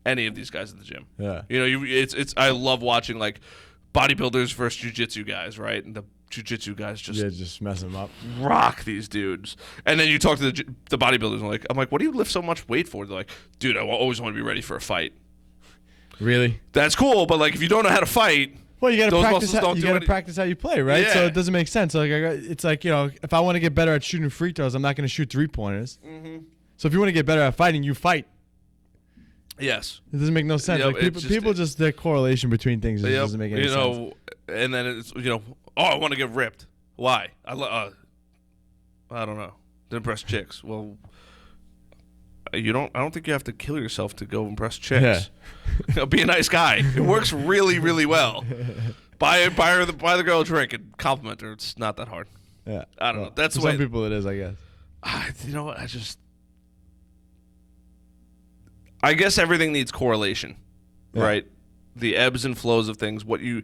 any of these guys at the gym. Yeah. It's I love watching like bodybuilders versus jiu-jitsu guys, right? And the jiu-jitsu guys just mess them up. Rock these dudes. And then you talk to the bodybuilders and I'm like, what do you lift so much weight for? They're like, dude, I always want to be ready for a fight. Really? That's cool, but like if you don't know how to fight, well, you got to practice how you play, right? Yeah. So it doesn't make sense. So it's like if I want to get better at shooting free throws, I'm not going to shoot 3-pointers. Mm-hmm. So if you want to get better at fighting, you fight. Yes. It doesn't make no sense. Like people just their correlation between things doesn't make any sense. And then it's I want to get ripped. Why? I don't know. to impress chicks. Well, I don't think you have to kill yourself to go impress chicks. Yeah. Be a nice guy. It works really, really well. Buy the girl a drink and compliment her. It's not that hard. Yeah. I don't know. That's for the way. some people it is, I guess. You know what? I guess everything needs correlation, right? The ebbs and flows of things. What you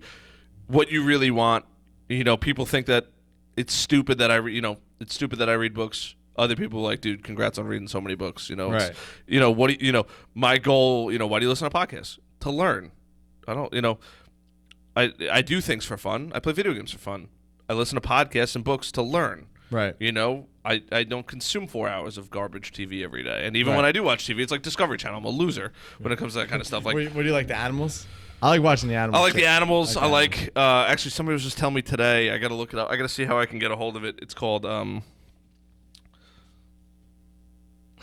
really want. People think that it's stupid that it's stupid that I read books. Other people are like, dude, congrats on reading so many books. Right. My goal. Why do you listen to podcasts? To learn. I don't. I do things for fun. I play video games for fun. I listen to podcasts and books to learn. Right. I don't consume 4 hours of garbage TV every day. And even when I do watch TV, it's like Discovery Channel. I'm a loser when it comes to that kind of stuff. Like, what do you like, the animals? I like watching the animals. I like the animals. I like actually, somebody was just telling me today. I got to look it up. I got to see how I can get a hold of it. It's called I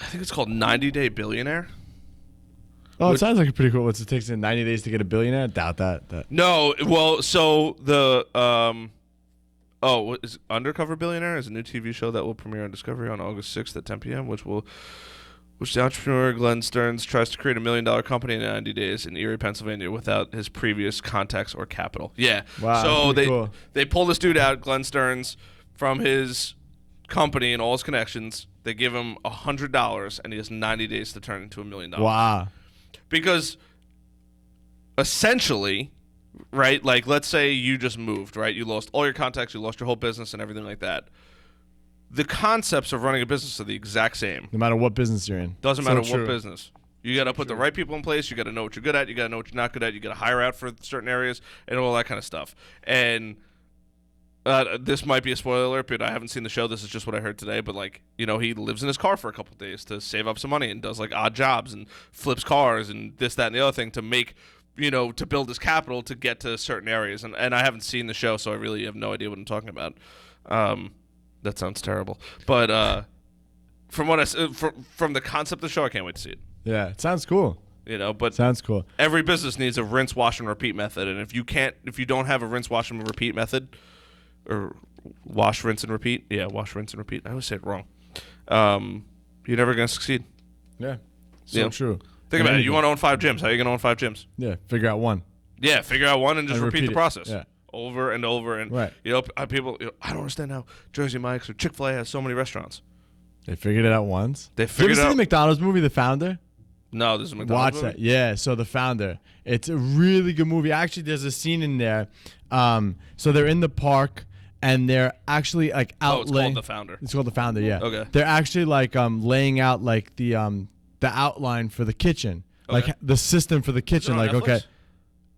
think it's called 90 Day Billionaire. Oh, it sounds like a pretty cool. What's it takes in 90 days to get a billionaire? Doubt that. No, well, so the what is Undercover Billionaire is a new TV show that will premiere on Discovery on August 6th at 10 p.m. Which the entrepreneur Glenn Stearns tries to create $1 million company in 90 days in Erie, Pennsylvania, without his previous contacts or capital. Yeah. Wow. So they pull this dude out, Glenn Stearns, from his company and all his connections. They give him $100, and he has 90 days to turn it into $1 million. Wow. Because essentially, right, like let's say you just moved, right? You lost all your contacts, you lost your whole business and everything like that. The concepts of running a business are the exact same. No matter what business you're in. Doesn't matter what business. You got to put the right people in place. You got to know what you're good at. You got to know what you're not good at. You got to hire out for certain areas and all that kind of stuff. And this might be a spoiler alert, but I haven't seen the show. This is just what I heard today. But he lives in his car for a couple of days to save up some money and does like odd jobs and flips cars and this, that, and the other thing to make, to build his capital to get to certain areas. And I haven't seen the show, so I really have no idea what I'm talking about. That sounds terrible. But from the concept of the show, I can't wait to see it. Yeah, it sounds cool. But sounds cool. Every business needs a rinse, wash, and repeat method. And if you don't have a rinse, wash, and repeat method, or wash, rinse, and repeat. Yeah, wash, rinse, and repeat. I always say it wrong. You're never going to succeed. Yeah, so true. Think about it. You want to own 5 gyms. How are you going to own 5 gyms? Yeah, figure out one. Yeah, figure out one and just repeat the process. Yeah. Over and over. And, people, I don't understand how Jersey Mike's or Chick-fil-A has so many restaurants. They figured it out once. They figured Did you ever see the McDonald's movie, The Founder? No, this is a McDonald's Watch movie? that. Yeah, so The Founder. It's a really good movie. Actually, there's a scene in there. So they're in the park, and they're actually like out. Oh, it's called The Founder. It's called The Founder, yeah. Okay. They're actually like laying out like the outline for the kitchen, like the system for the kitchen. Is it on Like,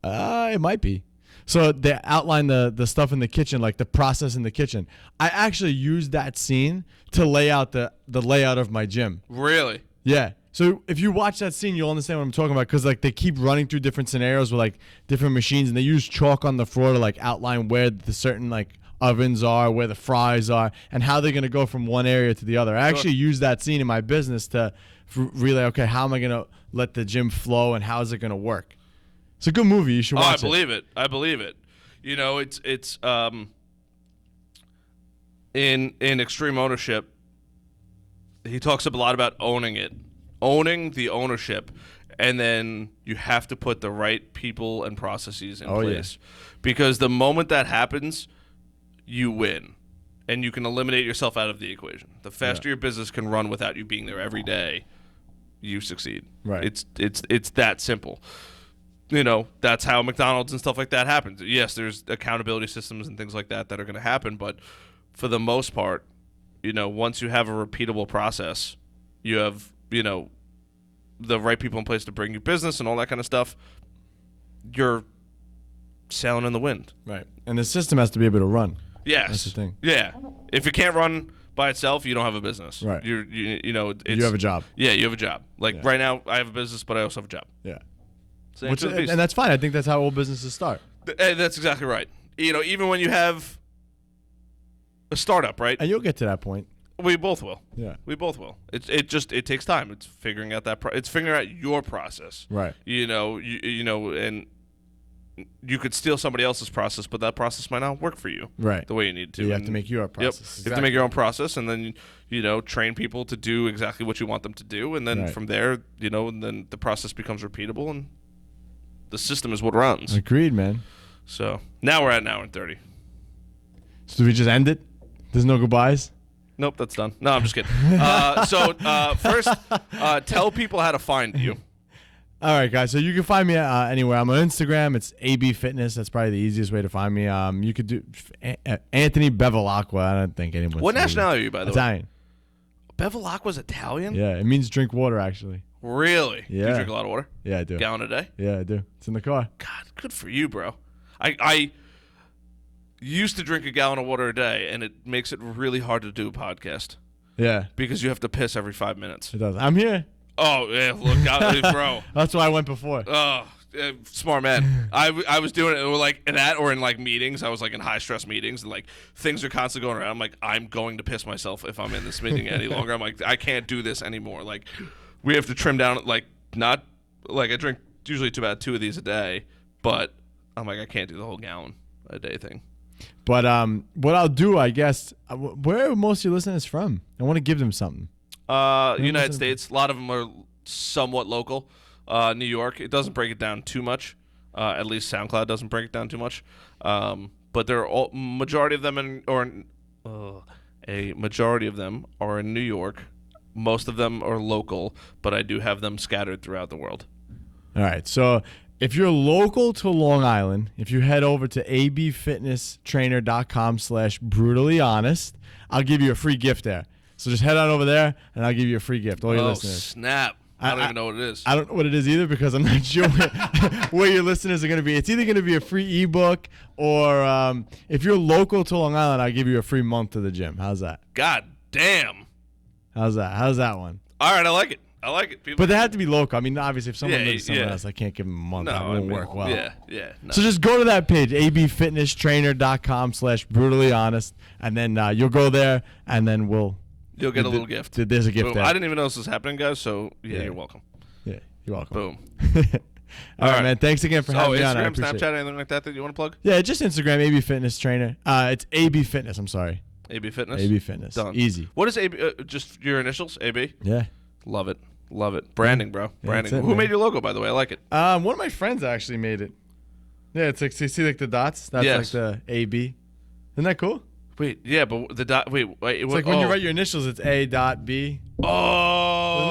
Netflix? it might be. So they outline the stuff in the kitchen, like the process in the kitchen. I actually used that scene to lay out the layout of my gym. Really? Yeah. So if you watch that scene, you'll understand what I'm talking about, because like they keep running through different scenarios with like different machines, and they use chalk on the floor to like outline where the certain like ovens are, where the fries are, and how they're gonna go from one area to the other. I actually use that scene in my business to really, okay, how am I gonna let the gym flow, and how is it gonna work? It's a good movie. You should watch it. I believe it. It's in Extreme Ownership, he talks a lot about owning the ownership, and then you have to put the right people and processes in place. Because the moment that happens, you win, and you can eliminate yourself out of the equation. The faster your business can run without you being there every day, you succeed. Right. It's that simple. That's how McDonald's and stuff like that happens. Yes, there's accountability systems and things like that are going to happen, but for the most part, once you have a repeatable process, you have, the right people in place to bring you business and all that kind of stuff, you're sailing in the wind. Right. And the system has to be able to run. Yes. That's the thing. Yeah. If it can't run by itself, you don't have a business. Right. You have a job. Yeah, you have a job. Like right now, I have a business, but I also have a job. Yeah. And that's fine. I think that's how all businesses start. That's exactly right. Even when you have a startup, right? And you'll get to that point. We both will. Yeah. We both will. It takes time. It's figuring out it's figuring out your process. Right. And you could steal somebody else's process, but that process might not work for you Right. the way you need to. You have to make your process. Yep. You have to make your own process, and then train people to do exactly what you want them to do, and then from there, and then the process becomes repeatable, and the system is what runs. Agreed, man. So now we're at an hour and 30. So do we just end it? There's no goodbyes? Nope, that's done. No, I'm just kidding. First, tell people how to find you. All right, guys. So you can find me anywhere. I'm on Instagram. It's AB Fitness. That's probably the easiest way to find me. You could do Anthony Bevilacqua. I don't think anyone. What nationality are you, by the way? Italian. Bevilacqua's Italian? Yeah, it means drink water, actually. Really? Yeah. Do you drink a lot of water? Yeah, I do. Gallon a day? Yeah, I do. It's in the car. God, good for you, bro. I used to drink a gallon of water a day, and it makes it really hard to do a podcast Yeah, because you have to piss every 5 minutes. it does. I'm here. Oh, yeah, look, bro. That's why I went before. Oh, smart man. I was doing it like in that or in like meetings. I was like in high stress meetings and like things are constantly going around. I'm like, I'm going to piss myself if I'm in this meeting any longer. I'm like, I can't do this anymore. Like, we have to trim down. Like, not like I drink usually about 2 of these a day, but I'm like, I can't do the whole gallon a day thing. But what I'll do, I guess, where are most of your listeners from? I want to give them something. United States. A lot of them are somewhat local. New York. It doesn't break it down too much. At least SoundCloud doesn't break it down too much. But there are majority of them a majority of them are in New York. Most of them are local, but I do have them scattered throughout the world. All right. So if you're local to Long Island, if you head over to abfitnesstrainer.com/brutally-honest, I'll give you a free gift there. So just head on over there, and I'll give you a free gift. All your listeners. Snap. I don't even know what it is. I don't know what it is either because I'm not sure where your listeners are going to be. It's either going to be a free ebook or if you're local to Long Island, I'll give you a free month to the gym. How's that? God damn. How's that? How's that one? All right, I like it. People but they have to be local. I mean, obviously, if someone lives somewhere else, I can't give them a month. That won't work well. Yeah. No. So just go to that page, abfitnesstrainer.com/brutally-honest, and then you'll go there, and then you'll get a little gift. There's a gift Boom. there. I didn't even know this was happening, guys, so you're welcome. Yeah, you're welcome. Boom. All right, man. Thanks again for having me on. Instagram, Snapchat, anything like that you want to plug? Yeah, just Instagram, AB Fitness Trainer. It's AB Fitness, I'm sorry. AB Fitness? AB Fitness. Done. Easy. What is AB? Just your initials? AB? Yeah. Love it. Branding, bro. Branding. It, Who made your logo, by the way? I like it. One of my friends actually made it. Yeah, it's like, see like the dots? That's like the AB. Isn't that cool? Wait, yeah, but the dot. Wait. It's like when you write your initials, it's A.B. Oh,